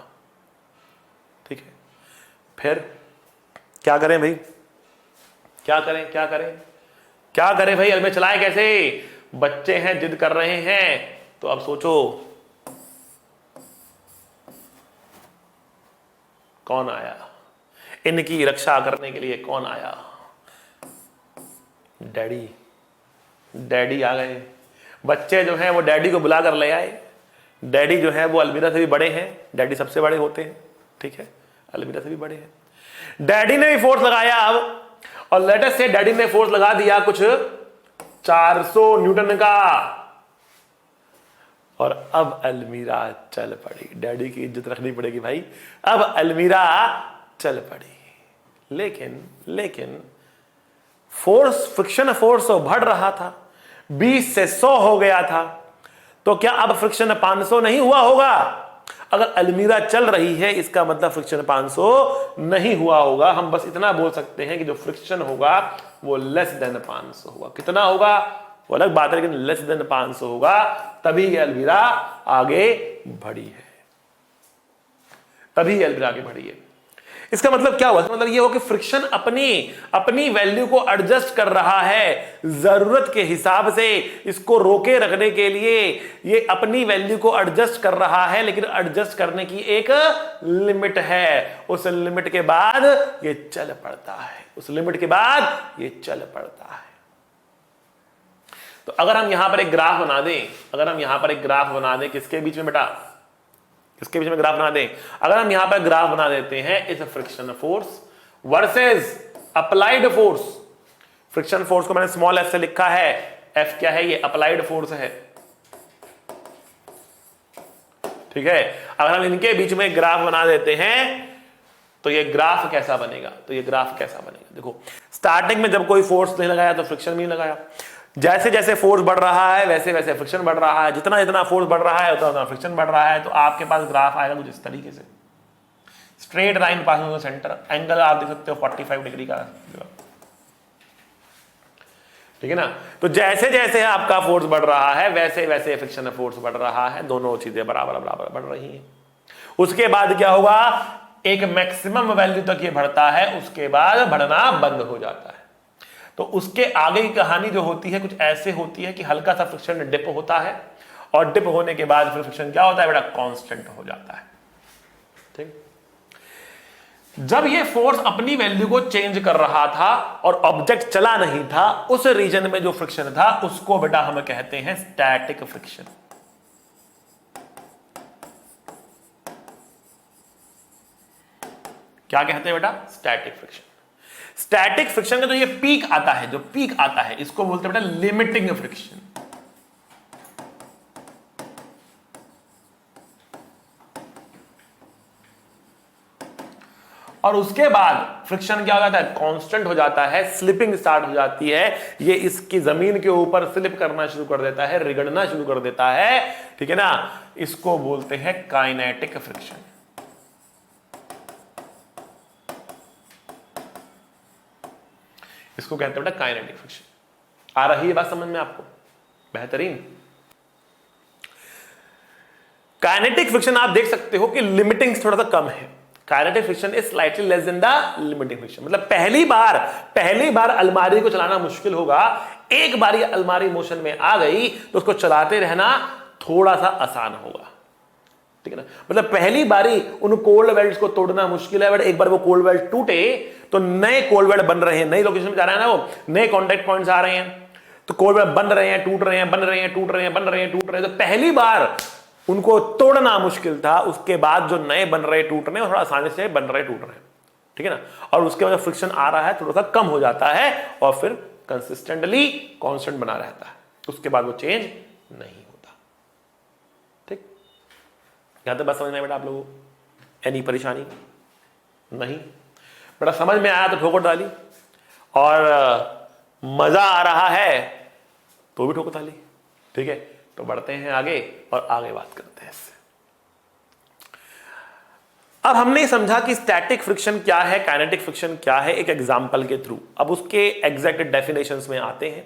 S2: ठीक है, फिर क्या करें भाई, क्या करें, क्या करें, क्या करें भाई, अलमे चलाएं कैसे? बच्चे हैं, जिद कर रहे हैं, तो अब सोचो कौन आया इनकी रक्षा करने के लिए? कौन आया? डैडी, डैडी आ गए। बच्चे जो हैं वो डैडी को बुला कर ले आए। डैडी जो है वो अलमीरा से भी बड़े हैं, डैडी सबसे बड़े होते हैं, ठीक है, अलमीरा से भी बड़े हैं। डैडी ने भी फोर्स लगाया अब, और लेटेस्ट से डैडी ने फोर्स लगा दिया कुछ 400 न्यूटन का, और अब अलमीरा चल पड़ी। डैडी की इज्जत रखनी पड़ेगी भाई, अब अलमीरा चल पड़ी। लेकिन फोर्स, फ्रिक्शन फोर्स बढ़ रहा था, 20 से 100 हो गया था, तो क्या अब फ्रिक्शन 500 नहीं हुआ होगा? अगर अलमीरा चल रही है इसका मतलब फ्रिक्शन 500 नहीं हुआ होगा। हम बस इतना बोल सकते हैं कि जो फ्रिक्शन होगा वो लेस देन 500 होगा। कितना होगा वो अलग बात है, लेकिन लेस देन 500 होगा, तभी ये अलमीरा आगे बढ़ी है, तभी ये अलमीरा आगे बढ़ी है। इसका मतलब क्या हुआ? इसका मतलब ये हो कि फ्रिक्शन अपनी वैल्यू को एडजस्ट कर रहा है जरूरत के हिसाब से। इसको रोके रखने के लिए ये अपनी वैल्यू को एडजस्ट कर रहा है, लेकिन एडजस्ट करने की एक लिमिट है। उस लिमिट के बाद ये चल पड़ता है, उस लिमिट के बाद ये चल पड़ता है। तो अगर हम यहां पर एक ग्राफ बना दें, अगर हम यहां पर एक ग्राफ बना दें, किसके बीच में बेटा, किसके बीच में ग्राफ बना दें? अगर हम यहां पर ग्राफ बना देते हैं इस friction force versus applied force. Friction force को मैंने स्मॉल एफ से लिखा है, एफ क्या है? ये अप्लाइड फोर्स है, ठीक है। अगर हम इनके बीच में ग्राफ बना देते हैं तो ये ग्राफ कैसा बनेगा? तो ये ग्राफ कैसा बनेगा? देखो, स्टार्टिंग में जब कोई फोर्स नहीं लगाया तो फ्रिक्शन भी नहीं लगाया। जैसे जैसे फोर्स बढ़ रहा है वैसे वैसे फ्रिक्शन बढ़ रहा है, जितना जितना फोर्स बढ़ रहा है उतना उतना फ्रिक्शन बढ़ रहा है। तो आपके पास ग्राफ आएगा कुछ इस तरीके से, straight line passing through the centre, angle आप देख सकते हो 45 डिग्री का, ठीक है ना। तो जैसे जैसे आपका फोर्स बढ़ रहा है वैसे वैसे फ्रिक्शन फोर्स बढ़ रहा है, दोनों चीजें बराबर बराबर बढ़ रही हैं। उसके बाद क्या होगा? एक मैक्सिमम वैल्यू तक ये बढ़ता है, उसके बाद बढ़ना बंद हो जाता है। तो उसके आगे की कहानी जो होती है कुछ ऐसे होती है कि हल्का सा फ्रिक्शन डिप होता है, और डिप होने के बाद फिर फ्रिक्शन क्या होता है बेटा? कांस्टेंट हो जाता है, ठीक। जब ये फोर्स अपनी वैल्यू को चेंज कर रहा था और ऑब्जेक्ट चला नहीं था, उस रीजन में जो फ्रिक्शन था उसको बेटा हम कहते हैं स्टैटिक फ्रिक्शन। क्या कहते हैं बेटा? Static friction. स्टैटिक फ्रिक्शन का जो ये पीक आता है, जो पीक आता है, इसको बोलते हैं बेटा लिमिटिंग फ्रिक्शन। और उसके बाद फ्रिक्शन क्या हो जाता है? कांस्टेंट हो जाता है, स्लिपिंग स्टार्ट हो जाती है, ये इसकी जमीन के ऊपर स्लिप करना शुरू कर देता है, रिगड़ना शुरू कर देता है, ठीक है ना। इसको बोलते हैं काइनेटिक फ्रिक्शन। इसको कहते हैं बेटा काइनेटिक फ्रिक्शन। आ रही है बात समझ में आपको? बेहतरीन। काइनेटिक फ्रिक्शन आप देख सकते हो कि लिमिटिंग थोड़ा सा कम है। Kinetic friction is slightly less than the limiting friction. मतलब पहली बार अलमारी को चलाना मुश्किल होगा, एक बार ये अलमारी मोशन में आ गई तो उसको चलाते रहना थोड़ा सा आसान होगा, ठीक है ना। मतलब पहली बारी उन कोल्ड वेल्ड्स को तोड़ना मुश्किल है, बट एक बार वो कोल्ड वेल्ड टूटे तो नए कोल्ड वेल्ड बन रहे हैं, नई लोकेशन में जा रहे हैं ना, वो नए कॉन्टेक्ट पॉइंट्स आ रहे हैं, तो कोल्ड वेल्ड बन रहे हैं, टूट रहे हैं, बन रहे हैं, टूट रहे हैं, बन रहे हैं, टूट रहे हैं। तो पहली बार उनको तोड़ना मुश्किल था, उसके बाद जो नए बन रहे टूट रहे हैं थोड़ा आसानी से बन रहे टूट रहे हैं, ठीक है ना। और उसके बाद फ्रिक्शन आ रहा है थोड़ा सा कम हो जाता है और फिर कंसिस्टेंटली कांस्टेंट बना रहता है, उसके बाद वो चेंज नहीं होता, ठीक। यहां तक बात समझ में बेटा आप लोगों को? एनी परेशानी नहीं? बेटा समझ में आया तो ठोकर डाली, और मजा आ रहा है तो भी ठोकर डाली, ठीक है। तो बढ़ते हैं आगे और आगे बात करते हैं इससे। अब हमने समझा कि स्टैटिक फ्रिक्शन क्या है, काइनेटिक फ्रिक्शन क्या है, एक एग्जांपल के थ्रू। अब उसके एग्जैक्ट डेफिनेशंस में आते हैं।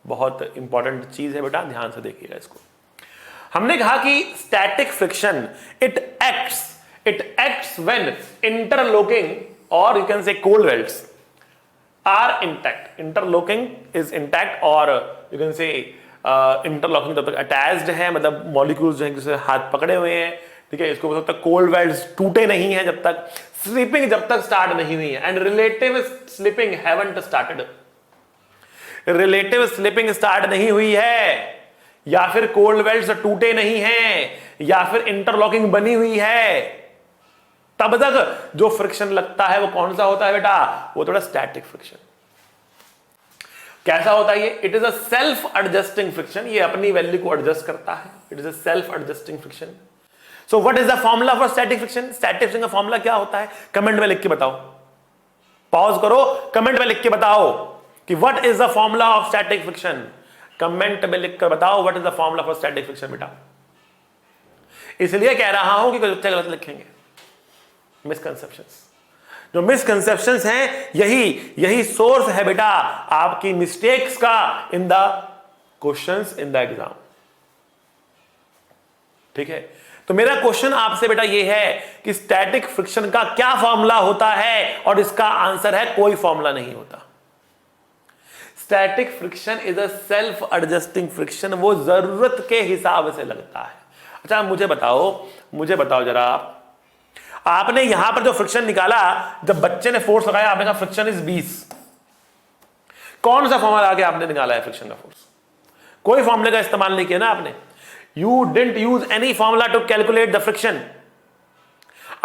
S2: बहुत इंपॉर्टेंट चीज है बेटा, ध्यान से देखिएगा इसको। हमने कहा कि static friction it acts when interlocking or you can say cold welds are intact. Interlocking is intact, or you can say interlocking तब तक attached है, मतलब molecules जो है जिसे हाथ पकड़े हुए हैं, ठीक है, इसको बोल सकते हैं cold welds, टूटे नहीं है जब तक, स्लिपिंग जब तक स्टार्ट नहीं हुई है, and relative slipping haven't started, relative slipping start नहीं हुई है, या फिर कोल्ड वेल्ड्स टूटे नहीं हैं, या फिर इंटरलॉकिंग बनी हुई है, तब तक जो फ्रिक्शन लगता है वो कौन सा होता है बेटा, वो थोड़ा स्टैटिक फ्रिक्शन। कैसा होता है ये? It is a self adjusting friction, ये अपनी वैल्यू को एडजस्ट करता है, it is a self adjusting friction. So what is the formula for static friction? Static friction का फॉर्मूला क्या होता है? कमेंट में लिख के बताओ, पॉज करो, कमेंट में लिख के बताओ कि what is the formula of static friction. Comment में लिखकर बताओ what is the formula for static friction बेटा। इसलिए कह रहा हूं कि कोई बच्चे गलत लिखेंगे। मिसकंसेप्शंस, जो मिसकंसेप्शंस हैं, यही सोर्स है बेटा आपकी मिस्टेक्स का in the questions in the exam. ठीक है, तो मेरा क्वेश्चन आपसे बेटा ये है कि स्टैटिक फ्रिक्शन का क्या फॉर्मूला होता है, और इसका आंसर है कोई फॉर्मूला नहीं होता। Static friction is a self adjusting friction, वो जरूरत के हिसाब से लगता है। अच्छा मुझे बताओ जरा, आपने यहां पर जो फ्रिक्शन निकाला, जब बच्चे ने फोर्स लगाया आपने कहा फ्रिक्शन इज 20, कौन सा फॉर्मूला आके आपने निकाला है फ्रिक्शन का फोर्स? कोई फॉर्मूले का इस्तेमाल नहीं किया ना आपने। You didn't use any formula to calculate the friction.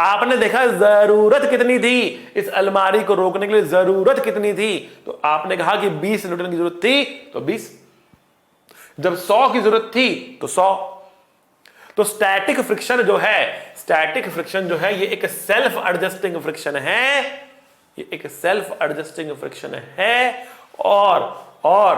S2: आपने देखा जरूरत कितनी थी इस अलमारी को रोकने के लिए, जरूरत कितनी थी, तो आपने कहा कि 20 न्यूटन की जरूरत थी तो 20, जब 100 की जरूरत थी तो 100। तो स्टैटिक फ्रिक्शन जो है ये एक सेल्फ एडजस्टिंग फ्रिक्शन है, ये एक सेल्फ एडजस्टिंग फ्रिक्शन है, और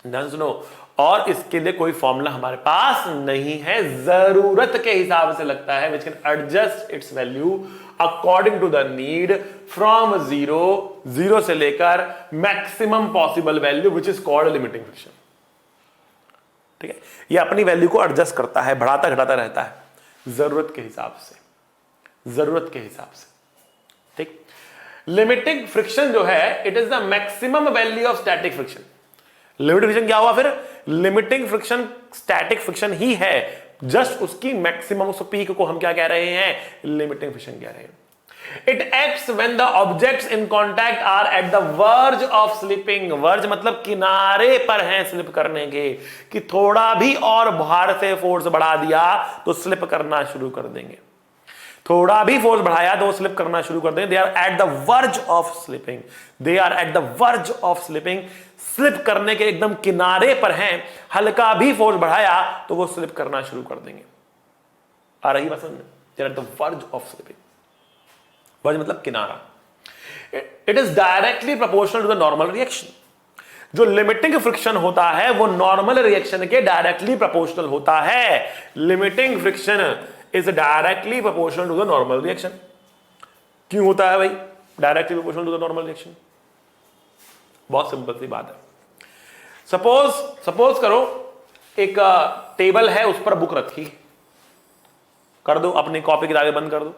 S2: ध्यान सुनो, और इसके लिए कोई फॉर्मूला हमारे पास नहीं है, जरूरत के हिसाब से लगता है, which can adjust its value according to the need from zero से लेकर maximum possible value which is called limiting friction. ठीक है, ये अपनी वैल्यू को एडजस्ट करता है, बढ़ाता घटाता रहता है जरूरत के हिसाब से। ठीक, लिमिटिंग फ्रिक्शन जो है it is the maximum value of static friction. Limiting friction क्या हुआ फिर? लिमिटिंग फ्रिक्शन स्टैटिक फ्रिक्शन ही है, जस्ट उसकी मैक्सिमम, उस पीक को हम क्या कह रहे हैं? लिमिटिंग फ्रिक्शन कह रहे हैं। It acts when the objects in contact are at the verge of slipping. Verge मतलब किनारे पर हैं स्लिप करने के, कि थोड़ा भी और बाहर से फोर्स बढ़ा दिया तो स्लिप करना शुरू कर देंगे, थोड़ा भी फोर्स बढ़ाया तो स्लिप करना शुरू कर देंगे। They are at the verge of slipping, they are at the verge of slipping, slip करने के एकदम किनारे पर हैं, हल्का भी फोर्स बढ़ाया तो वो स्लिप करना शुरू कर देंगे। आ रही बात समझ में? They are at the verge of slipping, verge मतलब किनारा। It is directly proportional to the normal reaction. जो लिमिटिंग फ्रिक्शन होता है वो नॉर्मल रिएक्शन के डायरेक्टली प्रोपोर्शनल होता है। Limiting friction is directly proportional to the normal reaction. क्यों होता है भाई directly proportional to the normal reaction? बहुत सिंपल सी बात है। सपोज करो एक टेबल है, उस पर बुक रखी, कर दो अपनी कॉपी किताबें बंद कर दो,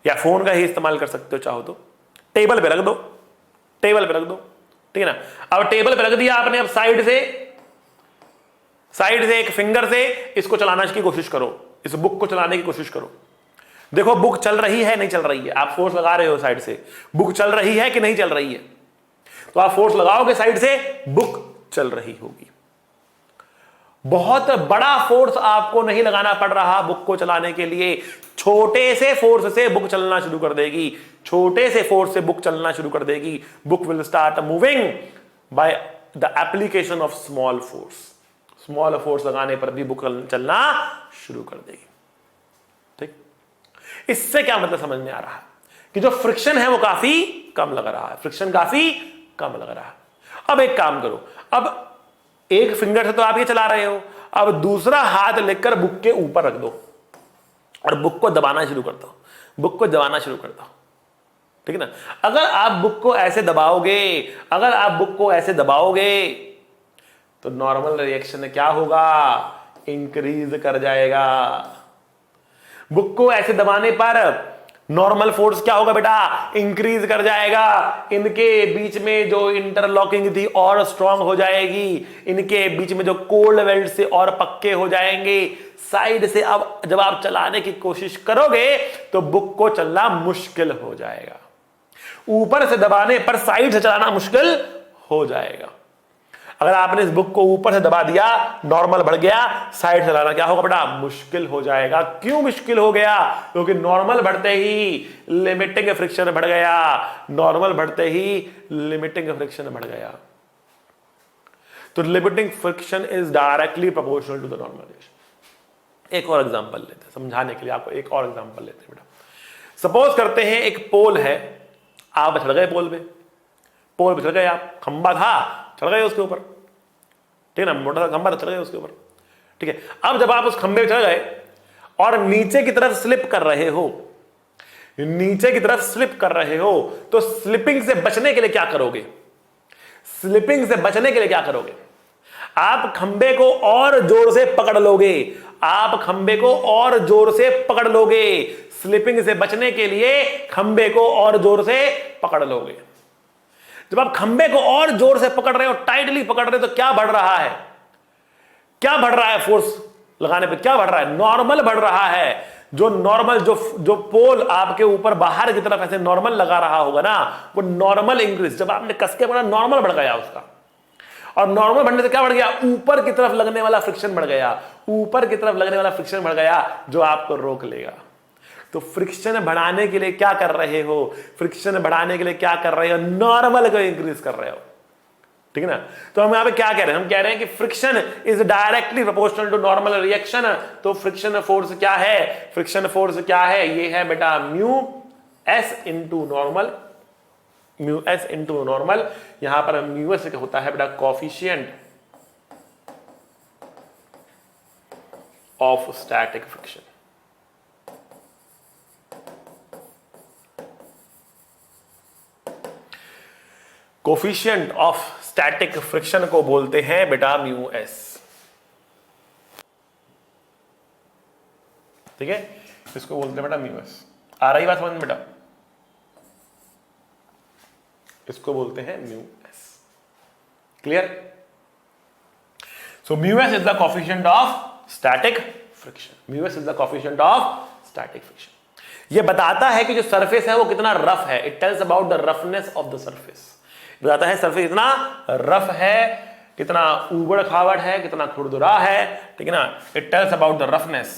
S2: या फोन का ही इस्तेमाल कर सकते हो चाहो तो, टेबल पे रख दो, ठीक है ना। अब टेबल पे रख दिया आपने, अब साइड से एक फिंगर से इसको चलाना की कोशिश करो, इस बुक को चलाने की कोशिश करो। देखो बुक चल रही है नहीं चल रही है, आप फोर्स लगा रहे हो साइड से, बुक चल रही है कि नहीं चल रही है, तो आप फोर्स लगाओगे साइड से, बुक चल रही होगी। बहुत बड़ा फोर्स आपको नहीं लगाना पड़ रहा बुक को चलाने के लिए, छोटे से फोर्स से बुक चलना शुरू कर देगी, book will start moving by the application of small force लगाने पर भी बुक चलना शुरू कर देगी। ठीक, इससे क्या मतलब समझ में आ रहा है कि जो फ्रिक्शन है वो काफी कम लग रहा है, अब एक काम करो, अब एक फिंगर से तो आप ये चला रहे हो, अब दूसरा हाथ लेकर बुक के ऊपर रख दो और बुक को दबाना शुरू कर दो, ठीक है ना। अगर आप बुक को ऐसे दबाओगे तो नॉर्मल रिएक्शन क्या होगा? इंक्रीज कर जाएगा। बुक को ऐसे दबाने पर नॉर्मल फोर्स क्या होगा बेटा, इंक्रीज कर जाएगा, इनके बीच में जो इंटरलॉकिंग थी और स्ट्रांग हो जाएगी, इनके बीच में जो कोल्ड वेल्ड से और पक्के हो जाएंगे। साइड से अब जब आप चलाने की कोशिश करोगे तो बुक को चलना मुश्किल हो जाएगा, ऊपर से दबाने पर साइड से चलाना मुश्किल हो जाएगा। अगर आपने इस बुक को ऊपर से दबा दिया, नॉर्मल बढ़ गया, साइड से चलाना क्या होगा बेटा, मुश्किल हो जाएगा। क्यों मुश्किल हो गया, क्योंकि नॉर्मल बढ़ते ही लिमिटिंग फ्रिक्शन बढ़ गया, नॉर्मल बढ़ते ही लिमिटिंग फ्रिक्शन बढ़ गया। तो limiting friction is directly proportional to the normalization. एक और एग्जांपल लेते हैं समझाने के लिए, आपको एक और एग्जांपल लेते हैं बेटा। सपोज करते हैं एक पोल है, आप चढ़ गए पोल पे चढ़ गए, आप खंबा था चढ़ गए उसके ऊपर, ठीक है ना, मोटा सा खंबा था, चढ़ गए उसके ऊपर, ठीक है। अब जब आप उस खंबे पे चढ़ गए और नीचे की तरफ स्लिप कर रहे हो, नीचे की तरफ स्लिप कर रहे हो, तो स्लिपिंग से बचने के लिए क्या करोगे, स्लिपिंग से बचने के लिए क्या करोगे, आप खंबे को और जोर से पकड़ लोगे, आप खंबे को और जोर से पकड़ लोगे, स्लिपिंग से बचने के लिए खंबे को और जोर से पकड़ लोगे। जब आप खंबे को और जोर से पकड़ रहे हो, टाइटली पकड़ रहे हो, तो क्या बढ़ रहा है, क्या बढ़ रहा है, फोर्स लगाने पे क्या बढ़ रहा है, नॉर्मल बढ़ रहा है। जो नॉर्मल जो पोल आपके ऊपर बाहर की तरफ ऐसे नॉर्मल लगा रहा होगा ना, वो नॉर्मल इंक्रीज, जब आपने कसके पकड़ा नॉर्मल बढ़ गया उसका, और नॉर्मल बढ़ने से क्या बढ़ गया, ऊपर की तरफ लगने वाला फ्रिक्शन बढ़ गया, ऊपर की तरफ लगने वाला फ्रिक्शन बढ़ गया, जो आपको रोक लेगा। तो फ्रिक्शन बढ़ाने के लिए क्या कर रहे हो, फ्रिक्शन बढ़ाने के लिए क्या कर रहे हो, नॉर्मल को इंक्रीज कर रहे हो, ठीक है ना। तो हम यहां पे क्या कह रहे हैं, हम कह रहे हैं कि friction is directly proportional to normal reaction. तो फ्रिक्शन फोर्स क्या है, फ्रिक्शन फोर्स क्या है, ये है बेटा mu s into normal, mu s into normal. यहां पर म्यू एस होता है बेटा coefficient of static friction. Coefficient of static friction को बोलते हैं बेटा म्यू एस, ठीक है, इसको बोलते हैं बेटा म्यू एस। आ रही बात समझ में बेटा, इसको बोलते हैं mu S, clear. So mu s is the coefficient of static friction, mu s is the coefficient of static friction. ये बताता है कि जो सरफेस है वो कितना रफ है, it tells about the roughness of the surface, बताता है सरफेस कितना रफ है, कितना उबड़ खाबड़ है, कितना खुरदुरा है, ठीक है ना। It tells about the roughness.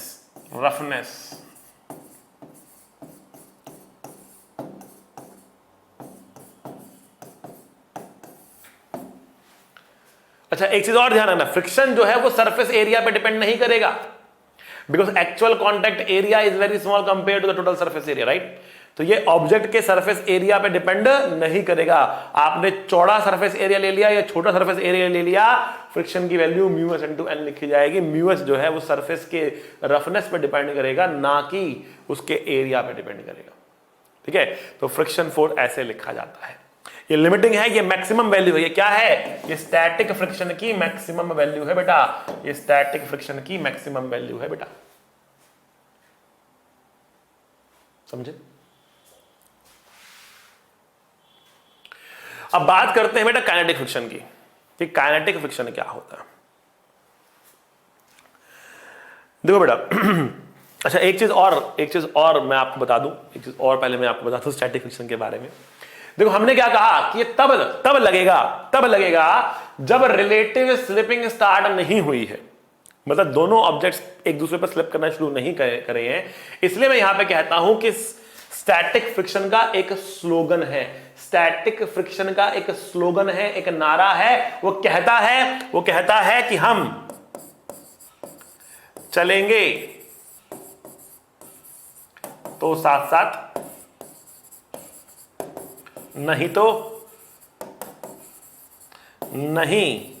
S2: अच्छा एक चीज और ध्यान रखना, फ्रिक्शन जो है वो सरफेस एरिया पे डिपेंड नहीं करेगा, because actual contact area is very small compare to the total surface area, right. तो ये ऑब्जेक्ट के सरफेस एरिया पे डिपेंड नहीं करेगा। आपने चौड़ा सरफेस एरिया ले लिया या छोटा सरफेस एरिया ले लिया, फ्रिक्शन की value mu s into N लिखी जाएगी। म्यू एस जो है वो सरफेस के रफनेस पे डिपेंड करेगा, ना कि उसके एरिया पे डिपेंड करेगा, ठीक है। तो फ्रिक्शन फोर्स ऐसे लिखा जाता है। ये लिमिटिंग है, ये मैक्सिमम वैल्यू है, ये क्या है, ये स्टैटिक फ्रिक्शन की मैक्सिमम वैल्यू है बेटा, ये स्टैटिक फ्रिक्शन की मैक्सिमम वैल्यू है बेटा, समझे। अब बात करते हैं बेटा काइनेटिक फ्रिक्शन की, कि काइनेटिक फ्रिक्शन क्या होता है। देखो बेटा अच्छा एक चीज और मैं आपको बता दूं, एक चीज और पहले मैं आपको बता दूं स्टैटिक फ्रिक्शन के बारे में। देखो हमने क्या कहा कि ये तब लगेगा जब रिलेटिव स्लिपिंग स्टार्ट नहीं हुई है, मतलब दोनों ऑब्जेक्ट्स एक दूसरे पर स्लिप करना शुरू नहीं करे हैं। इसलिए मैं यहां पे कहता हूं कि स्टैटिक फ्रिक्शन का एक स्लोगन है, स्टैटिक फ्रिक्शन का एक स्लोगन है, एक नारा है, वो कहता है कि हम चलेंगे तो साथ साथ, नहीं तो नहीं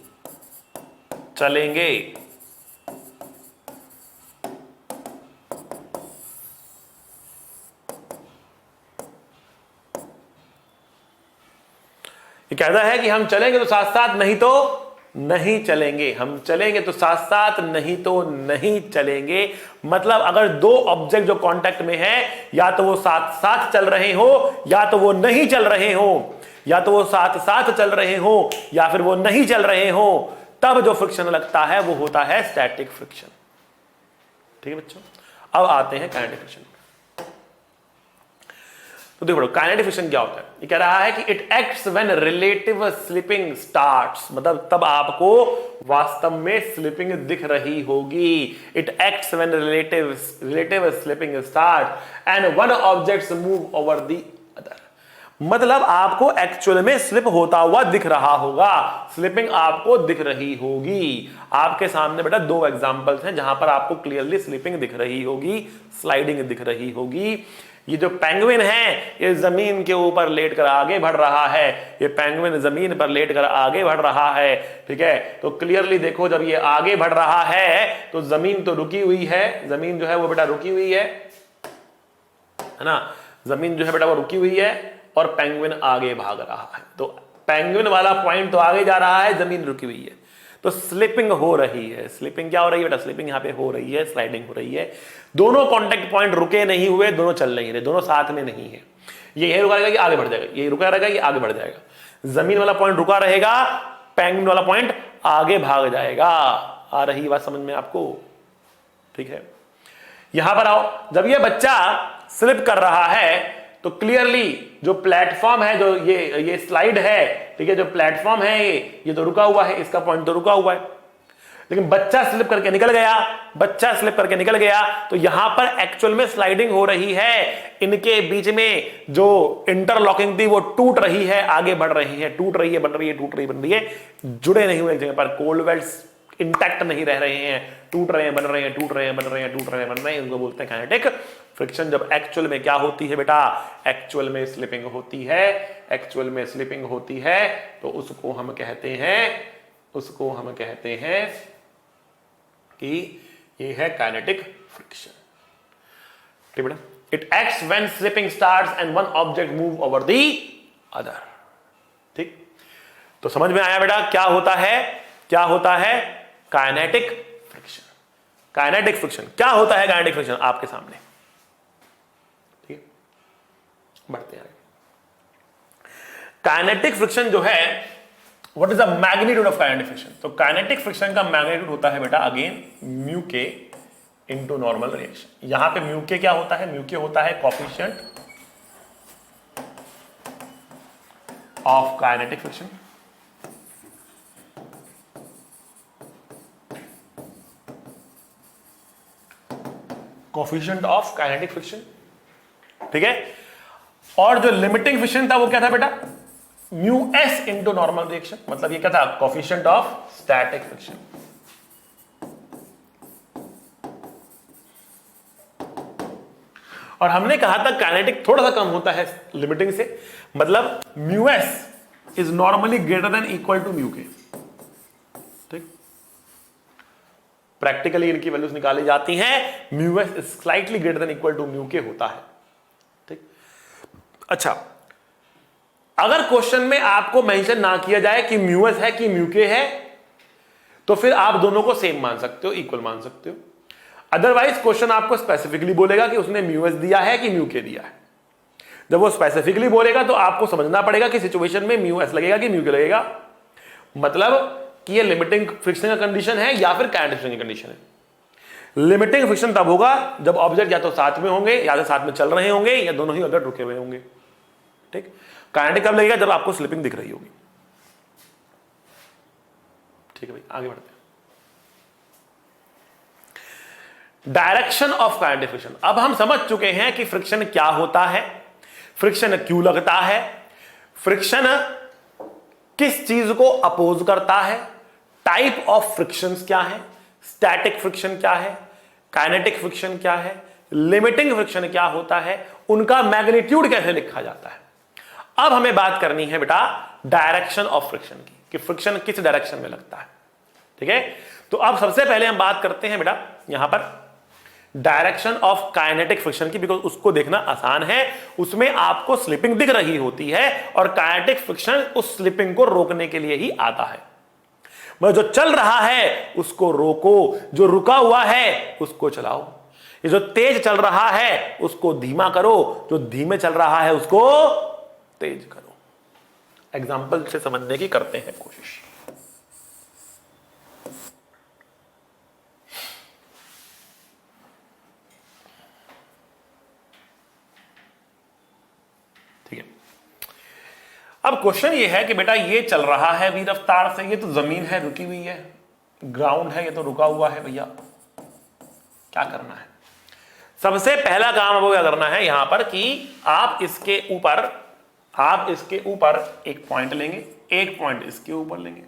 S2: चलेंगे। ये कहता है कि हम चलेंगे तो साथ साथ, नहीं तो नहीं चलेंगे। हम चलेंगे तो साथ साथ, नहीं तो नहीं चलेंगे। मतलब अगर दो ऑब्जेक्ट जो कांटेक्ट में है, या तो वो साथ साथ चल रहे हो, या तो वो नहीं चल रहे हो, या तो वो साथ साथ चल रहे हो, या फिर वो नहीं चल रहे हो, तब जो फ्रिक्शन लगता है वो होता है स्टैटिक फ्रिक्शन। ठीक है बच्चों, अब आते हैं काइनेटिक फ्रिक्शन। तो देखो काइनेटिक फ्रिक्शन क्या होता है। ये कह रहा है कि it acts when relative slipping starts, मतलब तब आपको वास्तव में स्लिपिंग दिख रही होगी। It acts when relative slipping start and one objects move over the other. मतलब आपको एक्चुअल में स्लिप होता हुआ दिख रहा होगा, स्लिपिंग आपको दिख रही होगी। आपके सामने बेटा दो एग्जांपल्स हैं जहां पर आपको क्लियरली स्लिपिंग दिख रही होगी, स्लाइडिंग दिख रही होगी। ये जो पेंगुइन है ये जमीन के ऊपर लेट कर आगे बढ़ रहा है, ये पेंगुइन जमीन पर लेट कर आगे बढ़ रहा है। ठीक है, तो क्लियरली देखो जब ये आगे बढ़ रहा है तो जमीन तो रुकी हुई है, जमीन जो है वो बेटा रुकी हुई है ना, जमीन जो है बेटा वो रुकी हुई है और पेंगुइन आगे भाग रहा है। तो पेंगुइन वाला पॉइंट तो आगे जा रहा है, जमीन रुकी हुई है, तो स्लिपिंग हो रही है। स्लिपिंग क्या हो रही है बेटा, स्लिपिंग यहां पे हो रही है, स्लाइडिंग हो रही है। दोनों कांटेक्ट पॉइंट रुके नहीं हुए, दोनों चल नहीं रहे, दोनों साथ में नहीं है। ये रुका रहेगा, ये आगे बढ़ जाएगा, ये रुका रहेगा, ये आगे बढ़ जाएगा। जमीन वाला पॉइंट रुका रहेगा, पेंगुइन वाला पॉइंट आगे भाग जाएगा। आ रही बात समझ में आपको? ठीक है, यहां पर आओ। जब ये बच्चा स्लिप कर रहा है तो क्लियरली जो प्लेटफॉर्म है, जो ये स्लाइड है, ठीक है, जो प्लेटफॉर्म है ये तो रुका हुआ है, इसका पॉइंट तो रुका हुआ है। लेकिन बच्चा स्लिप करके निकल गया, बच्चा स्लिप करके निकल गया, तो यहां पर एक्चुअल में स्लाइडिंग हो रही है। इनके बीच में जो इंटरलॉकिंग थी वो टूट रही है, आगे बढ़ रही है, टूट रही है, बन रही है, टूट रही बन रही है, जुड़े नहीं हुए एक जगह पर। कोल्ड वेल्स इंटैक्ट नहीं रह रहे हैं, टूट रहे हैं, बन रहे हैं, टूट रहे हैं, बन रहे हैं, टूट रहे हैं, बन रहे हैं। इनको बोलते हैं काइनेटिक फ्रिक्शन। जब एक्चुअल में क्या होती है बेटा, एक्चुअल में स्लिपिंग होती है, एक्चुअल में स्लिपिंग होती है, तो उसको हम कहते हैं कि ये है काइनेटिक फ्रिक्शन। ठीक बेटा, it acts when slipping starts and one object move over the other. ठीक, तो समझ में आया बेटा क्या होता है, क्या होता है काइनेटिक फ्रिक्शन। काइनेटिक फ्रिक्शन क्या होता है, काइनेटिक फ्रिक्शन आपके सामने। ठीक है, बढ़ते हैं। काइनेटिक फ्रिक्शन जो है, what is the magnitude of kinetic friction? तो काइनेटिक फ्रिक्शन का मैग्नीट्यूड होता है बेटा अगेन म्यू के इनटू नॉर्मल रिएक्शन। यहां पे म्यू के क्या होता है, म्यू के होता है coefficient of kinetic friction. Coefficient of kinetic friction. ठीक है, और जो लिमिटिंग फ्रिक्शन था वो क्या था बेटा, mu s into normal reaction. मतलब ये क्या था, कोएफिशिएंट ऑफ स्टैटिक फ्रिक्शन। और हमने कहा था काइनेटिक थोड़ा सा कम होता है लिमिटिंग से, मतलब mu s is normally greater than equal to mu k. ठीक, प्रैक्टिकली इनकी वैल्यूज निकाली जाती हैं, mu s is slightly greater than equal to mu k होता है। ठीक, अच्छा, अगर क्वेश्चन में आपको मेंशन ना किया जाए कि म्यू एस है कि म्यू के है, तो फिर आप दोनों को सेम मान सकते हो, इक्वल मान सकते हो। अदरवाइज क्वेश्चन आपको स्पेसिफिकली बोलेगा कि उसने म्यू एस दिया है कि म्यू के दिया है। जब वो स्पेसिफिकली बोलेगा तो आपको समझना पड़ेगा कि सिचुएशन में म्यू एस लगेगा कि म्यू के लगेगा, मतलब कि ये लिमिटिंग फ्रिक्शन का कंडीशन है या फिर काइनेटिक फ्रिक्शन की कंडीशन है। लिमिटिंग फ्रिक्शन तब होगा जब ऑब्जेक्ट या तो साथ में होंगे, या तो साथ में चल रहे होंगे, या दोनों ही ऑब्जेक्ट रुके हुए होंगे। ठीक, काइनेटिक कब लगेगा, जब आपको स्लिपिंग दिख रही होगी। ठीक है भाई, आगे बढ़ते हैं। Direction of kinetic friction. अब हम समझ चुके हैं कि फ्रिक्शन क्या होता है, फ्रिक्शन क्यों लगता है, फ्रिक्शन किस चीज को अपोज करता है, टाइप ऑफ फ्रिक्शन क्या है, स्टैटिक फ्रिक्शन क्या है, काइनेटिक फ्रिक्शन क्या है, लिमिटिंग फ्रिक्शन क्या होता है, उनका मैग्नीट्यूड कैसे लिखा जाता है। अब हमें बात करनी है बेटा डायरेक्शन ऑफ फ्रिक्शन की, कि फ्रिक्शन किस डायरेक्शन में लगता है। ठीक है, तो अब सबसे पहले हम बात करते हैं बेटा यहां पर डायरेक्शन ऑफ काइनेटिक फ्रिक्शन की, बिकॉज उसको देखना आसान है। उसमें आपको स्लिपिंग दिख रही होती है और काइनेटिक फ्रिक्शन उस स्लिपिंग को रोकने के लिए ही आता है। मतलब जो चल रहा है उसको रोको, जो रुका हुआ है उसको चलाओ। ये जो तेज चल रहा है उसको धीमा करो, जो धीमे चल रहा है उसको तेज करो। एग्जाम्पल से समझने की करते हैं कोशिश। ठीक है, अब क्वेश्चन ये है कि बेटा ये चल रहा है भी रफ्तार से, ये तो जमीन है रुकी हुई है, ग्राउंड है, ये तो रुका हुआ है भैया, क्या करना है? सबसे पहला काम आपको क्या करना है यहां पर कि आप इसके ऊपर एक पॉइंट लेंगे, एक पॉइंट इसके ऊपर लेंगे,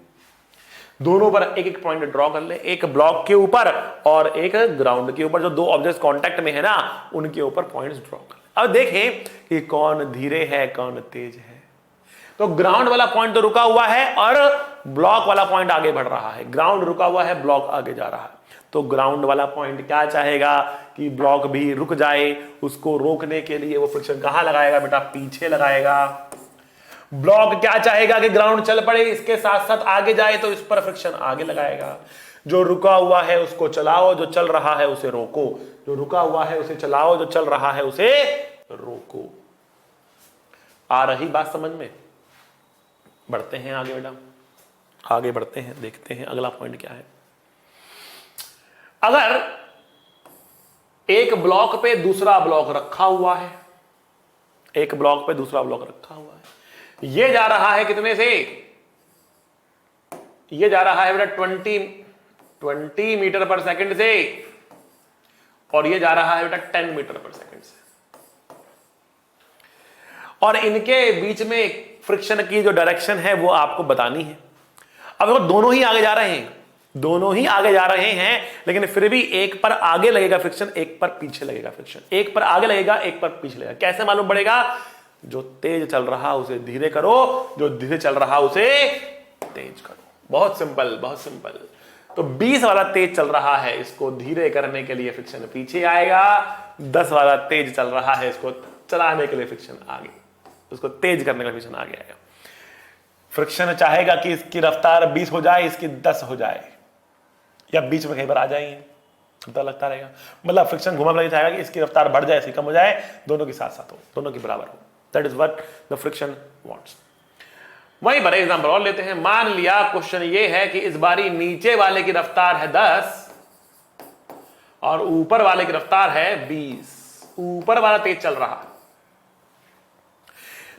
S2: दोनों पर एक एक पॉइंट ड्रॉ कर ले, एक ब्लॉक के ऊपर और एक ग्राउंड के ऊपर। जो दो ऑब्जेक्ट्स कांटेक्ट में है ना उनके ऊपर पॉइंट्स ड्रॉ कर ले। अब देखें कि कौन धीरे है कौन तेज है। तो ग्राउंड वाला पॉइंट तो रुका हुआ है और ब्लॉक वाला पॉइंट आगे बढ़ रहा है। ग्राउंड रुका हुआ है, ब्लॉक आगे जा रहा है। तो ग्राउंड वाला पॉइंट क्या चाहेगा कि ब्लॉक भी रुक जाए। उसको रोकने के लिए वो फ्रिक्शन कहां लगाएगा बेटा? पीछे लगाएगा। ब्लॉक क्या चाहेगा कि ग्राउंड चल पड़े, इसके साथ साथ आगे जाए, तो इस पर फ्रिक्शन आगे लगाएगा। जो रुका हुआ है उसको चलाओ, जो चल रहा है उसे रोको। जो रुका हुआ है उसे चलाओ, जो चल रहा है उसे रोको। आ रही बात समझ में? बढ़ते हैं आगे बेटा, आगे बढ़ते हैं, देखते हैं अगला पॉइंट क्या है। अगर एक ब्लॉक पे दूसरा ब्लॉक रखा हुआ है, एक ब्लॉक पे दूसरा ब्लॉक रखा हुआ है, ये जा रहा है कितने से? ये जा रहा है बेटा 20 मीटर पर सेकंड से, और ये जा रहा है बेटा 10 मीटर पर सेकंड से। और इनके बीच में फ्रिक्शन की जो डायरेक्शन है वो आपको बतानी है। अब देखो दोनों ही आगे जा रहे हैं, दोनों ही आगे जा रहे हैं, लेकिन फिर भी एक पर आगे लगेगा फ्रिक्शन, एक पर पीछे लगेगा फ्रिक्शन। एक पर आगे लगेगा, एक पर पीछे लगेगा। कैसे मालूम पड़ेगा? जो तेज चल रहा उसे धीरे करो, जो धीरे चल रहा उसे तेज करो। बहुत सिंपल, बहुत सिंपल। तो 20 वाला तेज चल रहा है, इसको धीरे करने के लिए फ्रिक्शन पीछे आएगा। 10 वाला तेज चल रहा है, इसको चलाने के लिए फ्रिक्शन आगे, उसको तेज करने का फ्रिक्शन आगे आएगा। फ्रिक्शन चाहेगा कि इसकी रफ्तार 20 हो जाए, इसकी 10 हो जाए, या बीच में कहीं पर आ जाएंगे, पता लगता रहेगा। मतलब फ्रिक्शन घुमा फिरा चाहेगा कि इसकी रफ्तार बढ़ जाए, इसकी कम हो जाए, दोनों के साथ साथ हो, दोनों की बराबर हो। That is what the friction wants. वहीं पर एग्जांपल और लेते हैं। मान लिया क्वेश्चन ये है कि इस बारी नीचे वाले की रफ्तार है 10 और ऊपर वाले की रफ्तार है 20। ऊपर वाला तेज चल रहा है,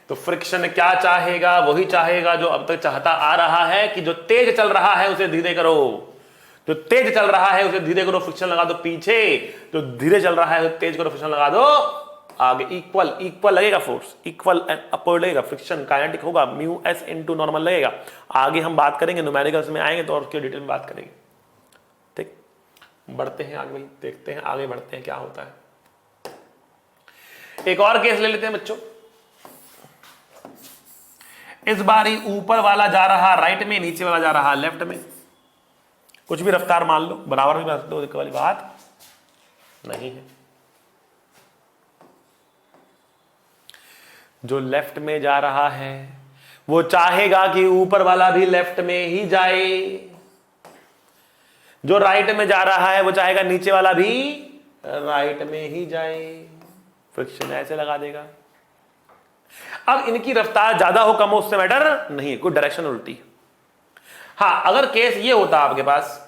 S2: तो फ्रिक्शन क्या चाहेगा? वही चाहेगा जो अब तक चाहता आ रहा है कि जो तेज चल रहा है उसे धीरे करो, जो तेज चल रहा है उसे धीरे करो, फ्रिक्शन लगा दो पीछे। जो धीरे चल रहा है उसे तेज करो, फ्रिक्शन लगा दो आगे। इक्वल इक्वल लगेगा फोर्स, इक्वल एंड अपवर्ड लगेगा। फ्रिक्शन काइनेटिक होगा, म्यू एस इनटू नॉर्मल लगेगा। आगे हम बात करेंगे, न्यूमेरिकल्स में आएंगे तो और उसके डिटेल में बात करेंगे। ठीक, बढ़ते हैं आगे भाई, देखते हैं आगे बढ़ते हैं क्या होता है। एक और केस ले लेते हैं बच्चों। इस बारी ऊपर वाला जा रहा राइट में, नीचे वाला जा रहा लेफ्ट में। कुछ भी रफ्तार मान लो, बराबर भी रख दो, दिक्कत वाली बात नहीं है। जो लेफ्ट में जा रहा है वो चाहेगा कि ऊपर वाला भी लेफ्ट में ही जाए। जो राइट में जा रहा है वो चाहेगा नीचे वाला भी राइट में ही जाए। फ्रिक्शन ऐसे लगा देगा। अब इनकी रफ्तार ज्यादा हो कम हो उससे मैटर नहीं, कोई डायरेक्शन उल्टी। हाँ, अगर केस ये होता आपके पास,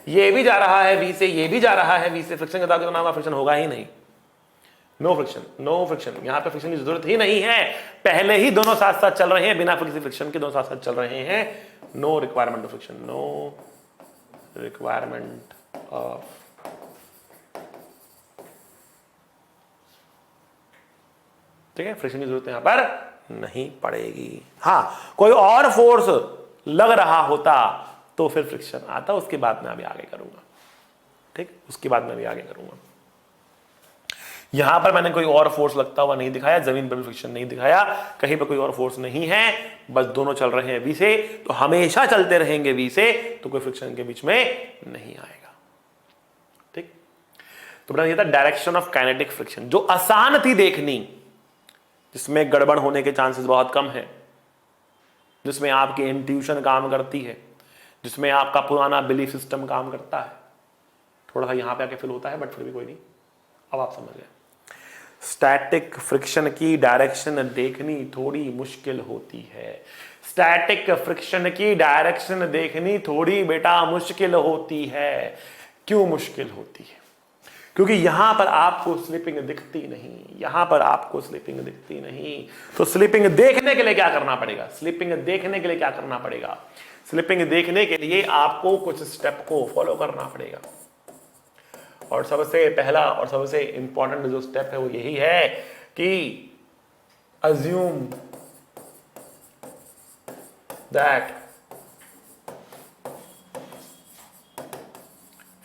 S2: ये भी जा रहा है वी से, ये भी जा रहा है वी से, फ्रिक्शन का तो नाम फ्रिक्शन होगा ही नहीं। No friction, no friction. यहां पे फ्रिक्शन की जरूरत ही नहीं है, पहले ही दोनों साथ साथ चल रहे हैं, बिना किसी फ्रिक्शन के दोनों साथ साथ चल रहे हैं। No requirement of friction, no requirement of. ठीक है, फ्रिक्शन की जरूरत यहां पर नहीं पड़ेगी। हाँ, कोई और फोर्स लग रहा होता तो फिर फ्रिक्शन आता, उसके बाद मैं अभी आगे करूंगा। ठीक, उसके बाद मैं अभी आगे करूंगा। यहां पर मैंने कोई और फोर्स लगता हुआ नहीं दिखाया, जमीन पर भी फ्रिक्शन नहीं दिखाया, कहीं पर कोई और फोर्स नहीं है, बस दोनों चल रहे हैं वी से, तो हमेशा चलते रहेंगे वी से, तो कोई फ्रिक्शन के बीच में नहीं आएगा। ठीक, तो बता ये था डायरेक्शन ऑफ काइनेटिक फ्रिक्शन, जो आसान थी देखनी, जिसमें गड़बड़ होने के चांसेस बहुत कम है। जिसमें आपकी इंट्यूशन काम करती है, जिसमें आपका पुराना बिलीफ सिस्टम काम करता है। थोड़ा सा यहां पे आके फील होता है, बट फिर भी कोई नहीं, अब आप समझ गए। स्टैटिक फ्रिक्शन की डायरेक्शन देखनी थोड़ी मुश्किल होती है। स्टैटिक फ्रिक्शन की डायरेक्शन देखनी थोड़ी बेटा मुश्किल होती है। क्यों मुश्किल होती है? क्योंकि यहां पर आपको स्लिपिंग दिखती नहीं, यहां पर आपको स्लिपिंग दिखती नहीं। तो स्लिपिंग देखने के लिए क्या करना पड़ेगा? स्लिपिंग देखने के लिए क्या करना पड़ेगा? स्लिपिंग देखने के लिए आपको कुछ स्टेप को फॉलो करना पड़ेगा। और सबसे पहला और सबसे इंपॉर्टेंट जो स्टेप है वो यही है कि assume that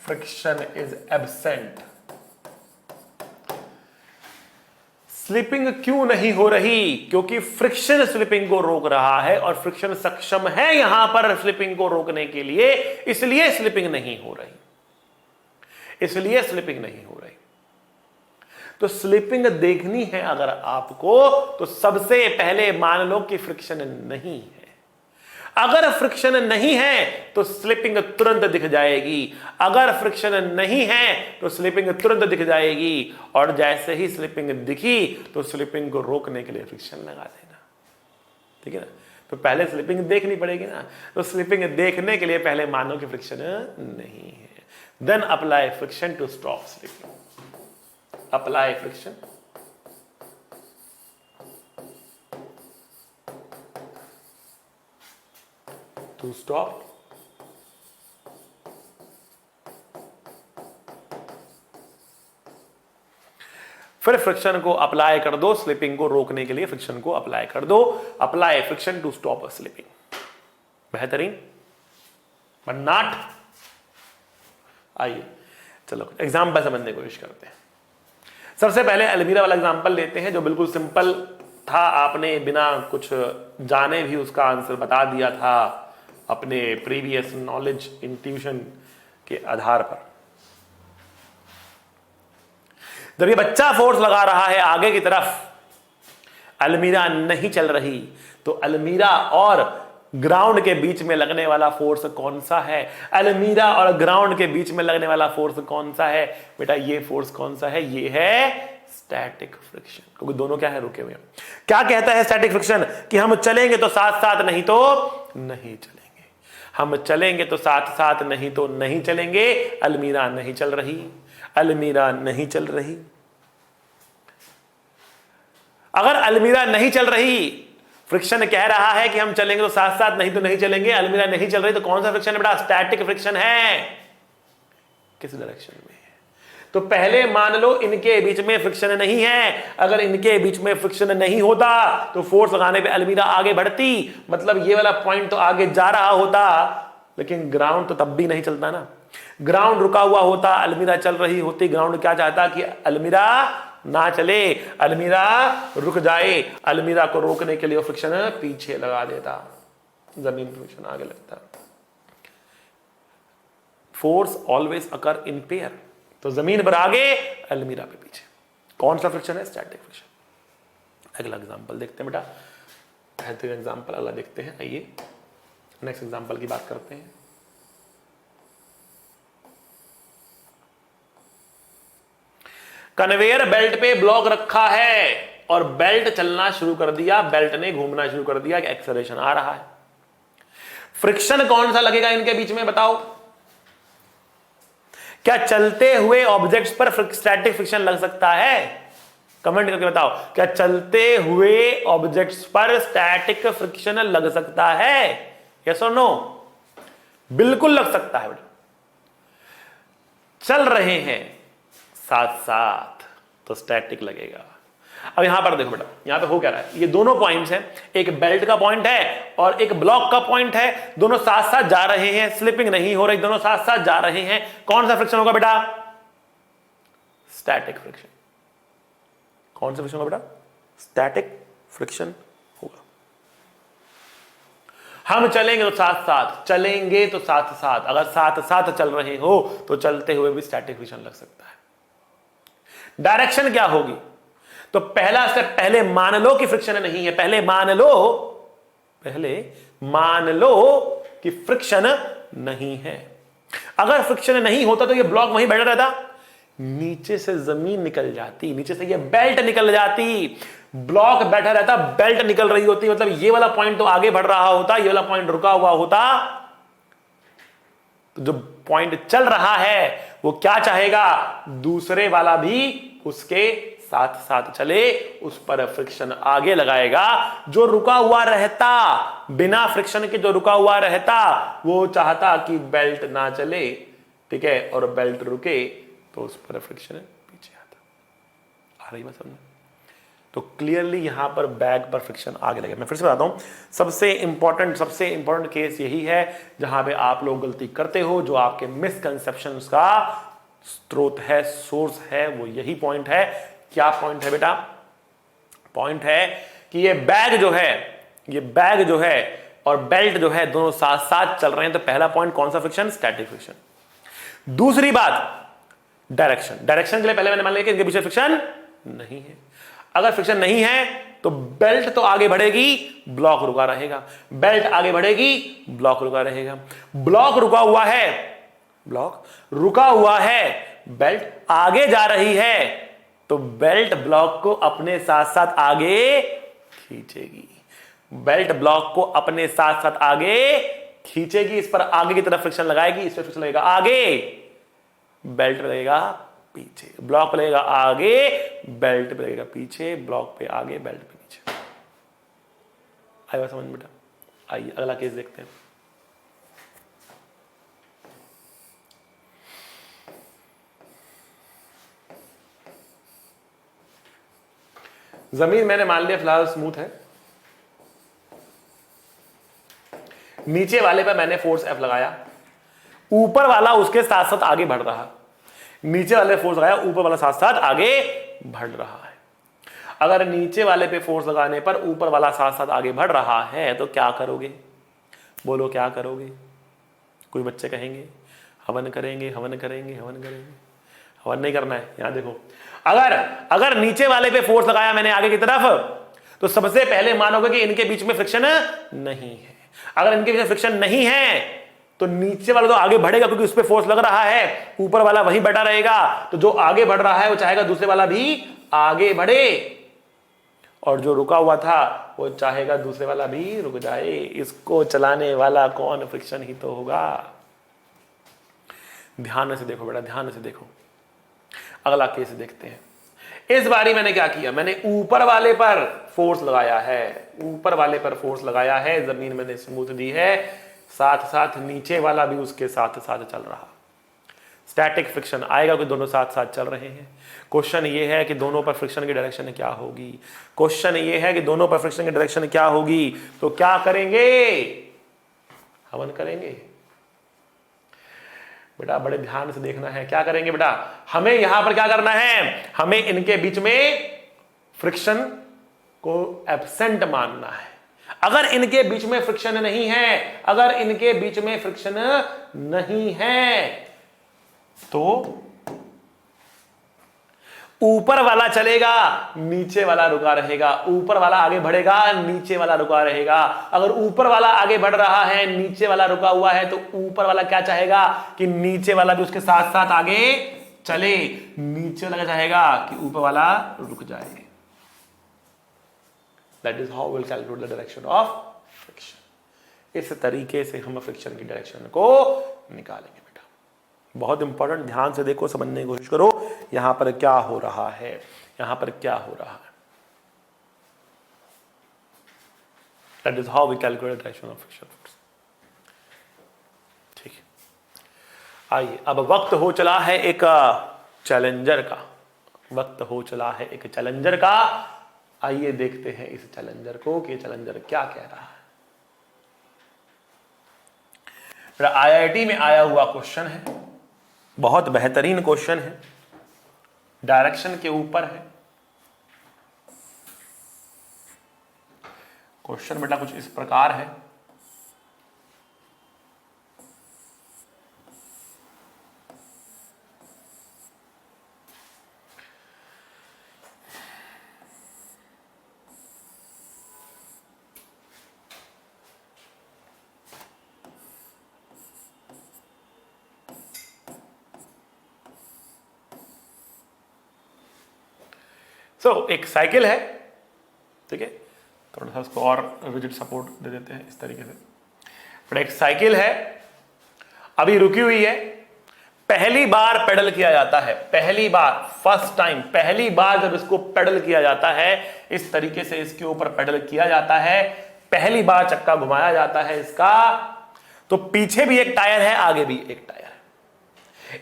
S2: friction is absent. Slipping क्यों नहीं हो रही? क्योंकि फ्रिक्शन स्लिपिंग को रोक रहा है और फ्रिक्शन सक्षम है यहां पर स्लिपिंग को रोकने के लिए, इसलिए स्लिपिंग नहीं हो रही, इसलिए स्लिपिंग नहीं हो रही। तो स्लिपिंग देखनी है अगर आपको, तो सबसे पहले मान लो कि फ्रिक्शन नहीं है। अगर फ्रिक्शन नहीं है तो स्लिपिंग तुरंत दिख जाएगी, अगर फ्रिक्शन नहीं है तो स्लिपिंग तुरंत दिख जाएगी, और जैसे ही स्लिपिंग दिखी तो स्लिपिंग को रोकने के लिए फ्रिक्शन लगा देना। ठीक है ना? तो पहले स्लिपिंग देखनी पड़ेगी ना, तो स्लिपिंग देखने के लिए पहले मानो कि फ्रिक्शन नहीं है, then apply friction to stop slipping. Apply friction to stop फिर फ्रिक्शन को अप्लाई कर दो, स्लिपिंग को रोकने के लिए फ्रिक्शन को अप्लाई कर दो। Apply friction to stop slipping. बेहतरीन, बट नॉट। आइए चलो एग्जाम्पल समझने की कोशिश करते हैं। सबसे पहले अलमीरा वाला एग्जाम्पल लेते हैं जो बिल्कुल सिंपल था, आपने बिना कुछ जाने भी उसका आंसर बता दिया था अपने प्रीवियस नॉलेज इंट्यूशन के आधार पर। जब ये बच्चा फोर्स लगा रहा है आगे की तरफ, अलमीरा नहीं चल रही, तो अलमीरा और ग्राउंड के बीच में लगने वाला फोर्स कौन सा है? अलमीरा और ग्राउंड के बीच में लगने वाला फोर्स कौन सा है? बेटा ये फोर्स कौन सा है? ये है स्टैटिक फ्रिक्शन, क्योंकि दोनों क्या है? रुके हुए। क्या कहता है स्टैटिक फ्रिक्शन? कि हम चलेंगे तो साथ साथ, नहीं तो नहीं चलेंगे। हम चलेंगे तो साथ साथ, नहीं तो नहीं चलेंगे। अलमीरा नहीं चल रही, अलमीरा नहीं चल रही। अगर अलमीरा नहीं चल रही, फ्रिक्शन कह रहा है कि हम चलेंगे तो साथ साथ, नहीं तो नहीं चलेंगे, अलमीरा नहीं चल रही, तो कौन सा फ्रिक्शन है बेटा? स्टैटिक फ्रिक्शन है। किस डायरेक्शन में? तो पहले मान लो इनके बीच में फ्रिक्शन नहीं है। अगर इनके बीच में फ्रिक्शन नहीं होता तो फोर्स लगाने पे अलमीरा आगे बढ़ती, मतलब ये वाला पॉइंट तो आगे जा रहा होता, लेकिन ग्राउंड तो तब भी नहीं चलता ना। ग्राउंड रुका हुआ होता, अलमीरा चल रही होती। ग्राउंड क्या चाहता? कि अलमीरा ना चले, अलमीरा रुक जाए। अलमीरा को रोकने के लिए वो फ्रिक्शन पीछे लगा देता, जमीन फ्रिक्शन आगे लगता। Force always occur in pair, तो जमीन पर आगे, अलमीरा पे पीछे। कौन सा फ्रिक्शन है? Static friction. अगला एग्जांपल देखते हैं बेटा, बेहतरीन एग्जांपल अगला देखते हैं। आइए नेक्स्ट एग्जांपल की बात करते हैं। कन्वेयर बेल्ट पे ब्लॉक रखा है और बेल्ट चलना शुरू कर दिया, बेल्ट ने घूमना शुरू कर दिया, एक्सेलरेशन आ रहा है। फ्रिक्शन कौन सा लगेगा इनके बीच में? बताओ। क्या चलते हुए ऑब्जेक्ट्स पर स्टैटिक फ्रिक्शन लग सकता है? कमेंट करके बताओ, क्या चलते हुए ऑब्जेक्ट्स पर स्टैटिक फ्रिक्शन लग सकता है? यस और नो? बिल्कुल लग सकता है बेटा। चल रहे हैं साथ साथ तो स्टैटिक लगेगा। अब यहां पर देखो बेटा, यहां पे हो क्या रहा है? ये दोनों पॉइंट्स हैं, एक बेल्ट का पॉइंट है और एक ब्लॉक का पॉइंट है। दोनों साथ साथ जा रहे हैं, स्लिपिंग नहीं हो रही, दोनों साथ साथ जा रहे हैं। कौन सा फ्रिक्शन होगा बेटा? Static friction. कौन सा फ्रिक्शन होगा बेटा? स्टैटिक फ्रिक्शन होगा। हम चलेंगे तो साथ साथ, चलेंगे तो साथ साथ, अगर साथ साथ चल रहे हो तो चलते हुए भी स्टैटिक फ्रिक्शन लग सकता है। डायरेक्शन क्या होगी? तो पहला स्टेप, पहले मान लो कि फ्रिक्शन नहीं है, पहले मान लो कि फ्रिक्शन नहीं है। अगर फ्रिक्शन नहीं होता तो ये ब्लॉक वहीं बैठा रहता, नीचे से जमीन निकल जाती, नीचे से ये बेल्ट निकल जाती, ब्लॉक बैठा रहता, बेल्ट निकल रही होती, मतलब ये वाला पॉइंट तो आगे बढ़ रहा होता, ये वाला पॉइंट रुका हुआ होता। तो जो पॉइंट चल रहा है वो क्या चाहेगा, दूसरे वाला भी उसके साथ साथ चले, उस पर फ्रिक्शन आगे लगाएगा। जो रुका हुआ रहता, बिना फ्रिक्शन के जो रुका हुआ रहता, वो चाहता कि बेल्ट ना चले, ठीक है, और बेल्ट रुके तो उस पर फ्रिक्शन पीछे आता। आ रही बात समझ? तो क्लियरली यहां पर बैग पर फ्रिक्शन आगे लगेगा। मैं फिर से बताता हूं, सबसे इंपॉर्टेंट केस यही है जहां पे आप लोग गलती करते हो, जो आपके मिसकंसेप्शंस का स्रोत है, सोर्स है, वो यही पॉइंट है। क्या पॉइंट है बेटा? पॉइंट है कि ये बैग जो है और बेल्ट जो है दोनों साथ साथ चल रहे हैं। तो पहला पॉइंट कौन सा फ्रिक्शन? Static friction. दूसरी बात डायरेक्शन के लिए पहले मैंने मान लिया कि इनके पीछे फ्रिक्शन नहीं है। अगर फ्रिक्शन नहीं है तो बेल्ट तो आगे बढ़ेगी, ब्लॉक रुका रहेगा, बेल्ट आगे बढ़ेगी, ब्लॉक रुका रहेगा। ब्लॉक रुका हुआ है, बेल्ट आगे जा रही है, तो बेल्ट ब्लॉक को अपने साथ साथ आगे खींचेगी, बेल्ट ब्लॉक को अपने साथ साथ आगे खींचेगी, इस पर आगे की तरफ फ्रिक्शन लगाएगी, इस पर फ्रिक्शन लगेगा आगे, बेल्ट लगेगा पीछे, ब्लॉक लगेगा आगे, बेल्ट पे लगेगा पीछे, ब्लॉक पे आगे, बेल्ट पे पीछे। आई बात समझ में बेटा? आइए अगला केस देखते हैं। जमीन मैंने मान लिया फिलहाल स्मूथ है, नीचे वाले पर मैंने फोर्स F लगाया, ऊपर वाला उसके साथ साथ आगे बढ़ रहा, नीचे वाले फोर्स लगाया, ऊपर वाला साथ साथ आगे बढ़ रहा है। अगर नीचे वाले पे फोर्स लगाने पर ऊपर वाला साथ साथ आगे बढ़ रहा है तो क्या करोगे? बोलो क्या करोगे? कोई बच्चे कहेंगे हवन करेंगे, हवन करेंगे, हवन करेंगे। हवन नहीं करना है, यहां देखो, अगर नीचे वाले पे फोर्स लगाया मैंने आगे की तरफ, तो सबसे पहले मानोगे कि इनके बीच में फ्रिक्शन नहीं है। अगर इनके बीच में फ्रिक्शन नहीं है तो नीचे वाला तो आगे बढ़ेगा क्योंकि उस पर फोर्स लग रहा है, ऊपर वाला वहीं बैठा रहेगा, तो जो आगे बढ़ रहा है वो चाहेगा दूसरे वाला भी आगे बढ़े, और जो रुका हुआ था वो चाहेगा दूसरे वाला भी रुक जाए। इसको चलाने वाला कौन? फ्रिक्शन ही तो होगा। ध्यान से देखो बेटा, ध्यान से देखो। अगला केस देखते हैं। इस बारी मैंने क्या किया, मैंने ऊपर वाले पर फोर्स लगाया है, ऊपर वाले पर फोर्स लगाया है, जमीन मैंने स्मूथ दी है, साथ साथ नीचे वाला भी उसके साथ साथ चल रहा। स्टैटिक फ्रिक्शन आएगा कि दोनों साथ साथ चल रहे हैं। क्वेश्चन ये है कि दोनों पर फ्रिक्शन की डायरेक्शन क्या होगी, क्वेश्चन ये है कि दोनों पर फ्रिक्शन की डायरेक्शन क्या होगी। तो क्या करेंगे? हवन करेंगे बेटा, बड़े ध्यान से देखना है। क्या करेंगे बेटा? हमें यहां पर क्या करना है, हमें इनके बीच में फ्रिक्शन को एब्सेंट मानना है। अगर इनके बीच में फ्रिक्शन नहीं है, अगर इनके बीच में फ्रिक्शन नहीं है तो ऊपर वाला चलेगा, नीचे वाला रुका रहेगा, ऊपर वाला आगे बढ़ेगा, नीचे वाला रुका रहेगा। अगर ऊपर वाला आगे बढ़ रहा है, नीचे वाला रुका हुआ है, तो ऊपर वाला क्या चाहेगा कि नीचे वाला भी उसके साथ साथ आगे चले, नीचे वाला क्या चाहेगा कि ऊपर वाला रुक जाए। That is how will calculate the direction of friction. इस तरीके से हम फ्रिक्शन की डायरेक्शन को निकालेंगे। बहुत इंपॉर्टेंट, ध्यान से देखो, समझने की कोशिश करो यहां पर क्या हो रहा है, यहां पर क्या हो रहा है। That is how we calculate direction of friction. ठीक है, आइए अब वक्त हो चला है एक चैलेंजर का, वक्त हो चला है एक चैलेंजर का। आइए देखते हैं इस चैलेंजर को कि चैलेंजर क्या कह रहा है। आईआईटी में आया हुआ क्वेश्चन है, बहुत बेहतरीन क्वेश्चन है, डायरेक्शन के ऊपर है। क्वेश्चन बेटा कुछ इस प्रकार है, सो एक साइकिल है, ठीक है, थोड़ा सा उसको और रिजिड सपोर्ट दे देते हैं इस तरीके से। बट एक साइकिल है, अभी रुकी हुई है, पहली बार पेडल किया जाता है, पहली बार, फर्स्ट टाइम, पहली बार जब इसको पेडल किया जाता है, इस तरीके से इसके ऊपर पेडल किया जाता है, पहली बार चक्का घुमाया जाता है इसका, तो पीछे भी एक टायर है, आगे भी एक टायर है।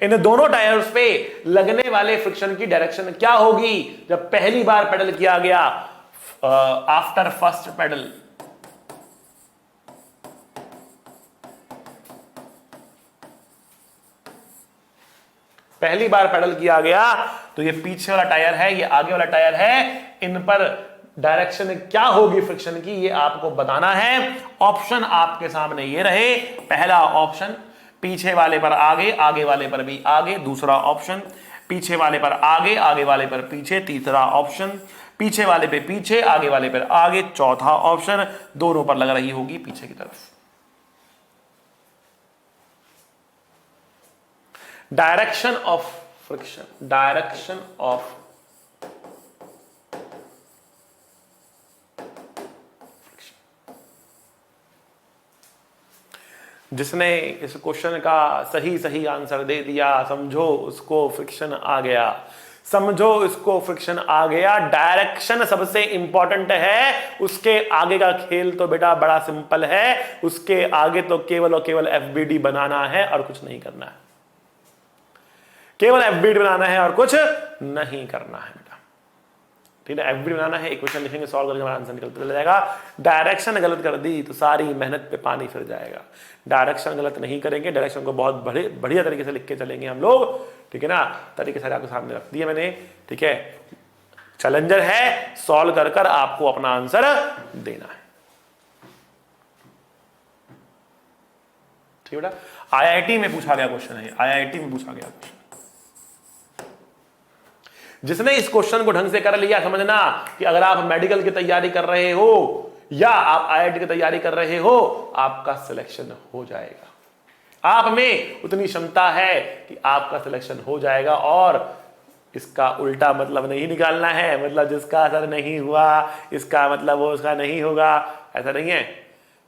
S2: इन दोनों टायर्स पे लगने वाले फ्रिक्शन की डायरेक्शन क्या होगी जब पहली बार पेडल किया गया, आफ्टर फर्स्ट पेडल? पहली बार पेडल किया गया तो ये पीछे वाला टायर है, ये आगे वाला टायर है, इन पर डायरेक्शन क्या होगी फ्रिक्शन की, ये आपको बताना है। ऑप्शन आपके सामने ये रहे, पहला ऑप्शन पीछे वाले पर आगे, आगे वाले पर भी आगे, दूसरा ऑप्शन पीछे वाले पर आगे, आगे वाले पर पीछे, तीसरा ऑप्शन पीछे वाले पे पीछे, आगे वाले पर आगे, चौथा ऑप्शन दोनों पर लग रही होगी पीछे की तरफ। Direction of friction, direction of friction. जिसने इस क्वेश्चन का सही आंसर दे दिया, समझो उसको फ्रिक्शन आ गया, समझो इसको फ्रिक्शन आ गया। डायरेक्शन सबसे इंपॉर्टेंट है, उसके आगे का खेल तो बेटा बड़ा सिंपल है, उसके आगे तो केवल और केवल एफबीडी बनाना है और कुछ नहीं करना है, केवल एफबीडी बनाना है और कुछ नहीं करना है बेटा, ठीक है। एफबीडी बनाना है, इक्वेशन लिखेंगे, सॉल्व करेंगे, हमारा आंसर निकलता चला जाएगा। डायरेक्शन गलत कर दी तो सारी मेहनत पे पानी फिर जाएगा। डायरेक्शन गलत नहीं करेंगे, डायरेक्शन को बहुत बढ़िया तरीके से लिख के चलेंगे हम लोग, ठीक है ना। तरीके सारे आपके सामने रख दिए मैंने, ठीक है। चैलेंजर है, सॉल्व कर कर आपको अपना आंसर देना है, ठीक है बेटा। आईआईटी में पूछा गया क्वेश्चन है, आईआईटी में पूछा गया क्वेश्चन। जिसने इस क्वेश्चन को ढंग से कर लिया, समझना कि अगर आप मेडिकल की तैयारी कर रहे हो या आप आईआईटी की तैयारी कर रहे हो, आपका सिलेक्शन हो जाएगा। आप में उतनी क्षमता है कि आपका सिलेक्शन हो जाएगा। और इसका उल्टा मतलब नहीं निकालना है, मतलब जिसका असर नहीं हुआ इसका मतलब वो उसका नहीं होगा, ऐसा नहीं है।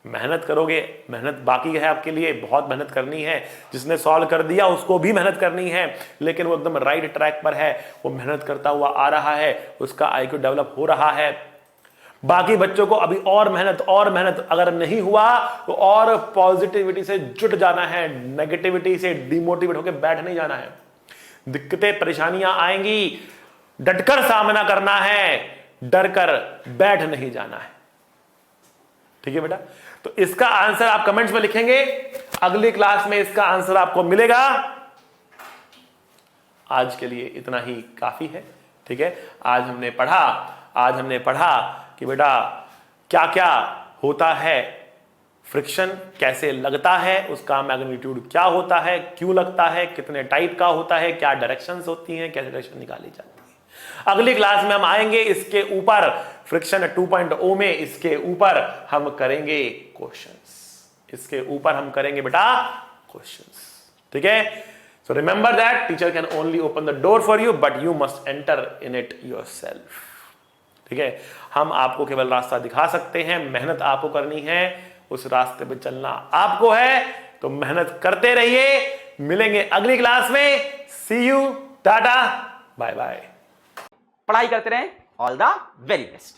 S2: मेहनत करोगे, मेहनत बाकी है आपके लिए, बहुत मेहनत करनी है। जिसने सॉल्व कर दिया उसको भी मेहनत करनी है, लेकिन वो एकदम राइट ट्रैक पर है, वो मेहनत करता हुआ आ रहा है, उसका आईक्यू डेवलप हो रहा है। बाकी बच्चों को अभी और मेहनत अगर नहीं हुआ तो और पॉजिटिविटी से जुट जाना है, नेगेटिविटी से डिमोटिवेट होकर बैठ नहीं जाना है। दिक्कतें परेशानियां आएंगी, डटकर सामना करना है, डर कर बैठ नहीं जाना है, ठीक है बेटा। तो इसका आंसर आप कमेंट्स में लिखेंगे, अगली क्लास में इसका आंसर आपको मिलेगा। आज के लिए इतना ही काफी है, ठीक है। आज हमने पढ़ा कि बेटा क्या क्या होता है, फ्रिक्शन कैसे लगता है, उसका मैग्नीट्यूड क्या होता है, क्यों लगता है, कितने टाइप का होता है, क्या डायरेक्शंस होती हैं, कैसे डायरेक्शन निकाली जाती है। अगली क्लास में हम आएंगे इसके ऊपर, फ्रिक्शन 2.0 में इसके ऊपर हम करेंगे क्वेश्चंस, इसके ऊपर हम करेंगे बेटा क्वेश्चंस, ठीक है। So remember that teacher can only open the door for you, but you must enter in it yourself, ठीक है। हम आपको केवल रास्ता दिखा सकते हैं, मेहनत आपको करनी है, उस रास्ते पे चलना आपको है। तो मेहनत करते रहिए, मिलेंगे अगली क्लास में। सी यू, टाटा, बाय बाय।
S1: पढ़ाई करते रहें, ऑल द वेरी बेस्ट।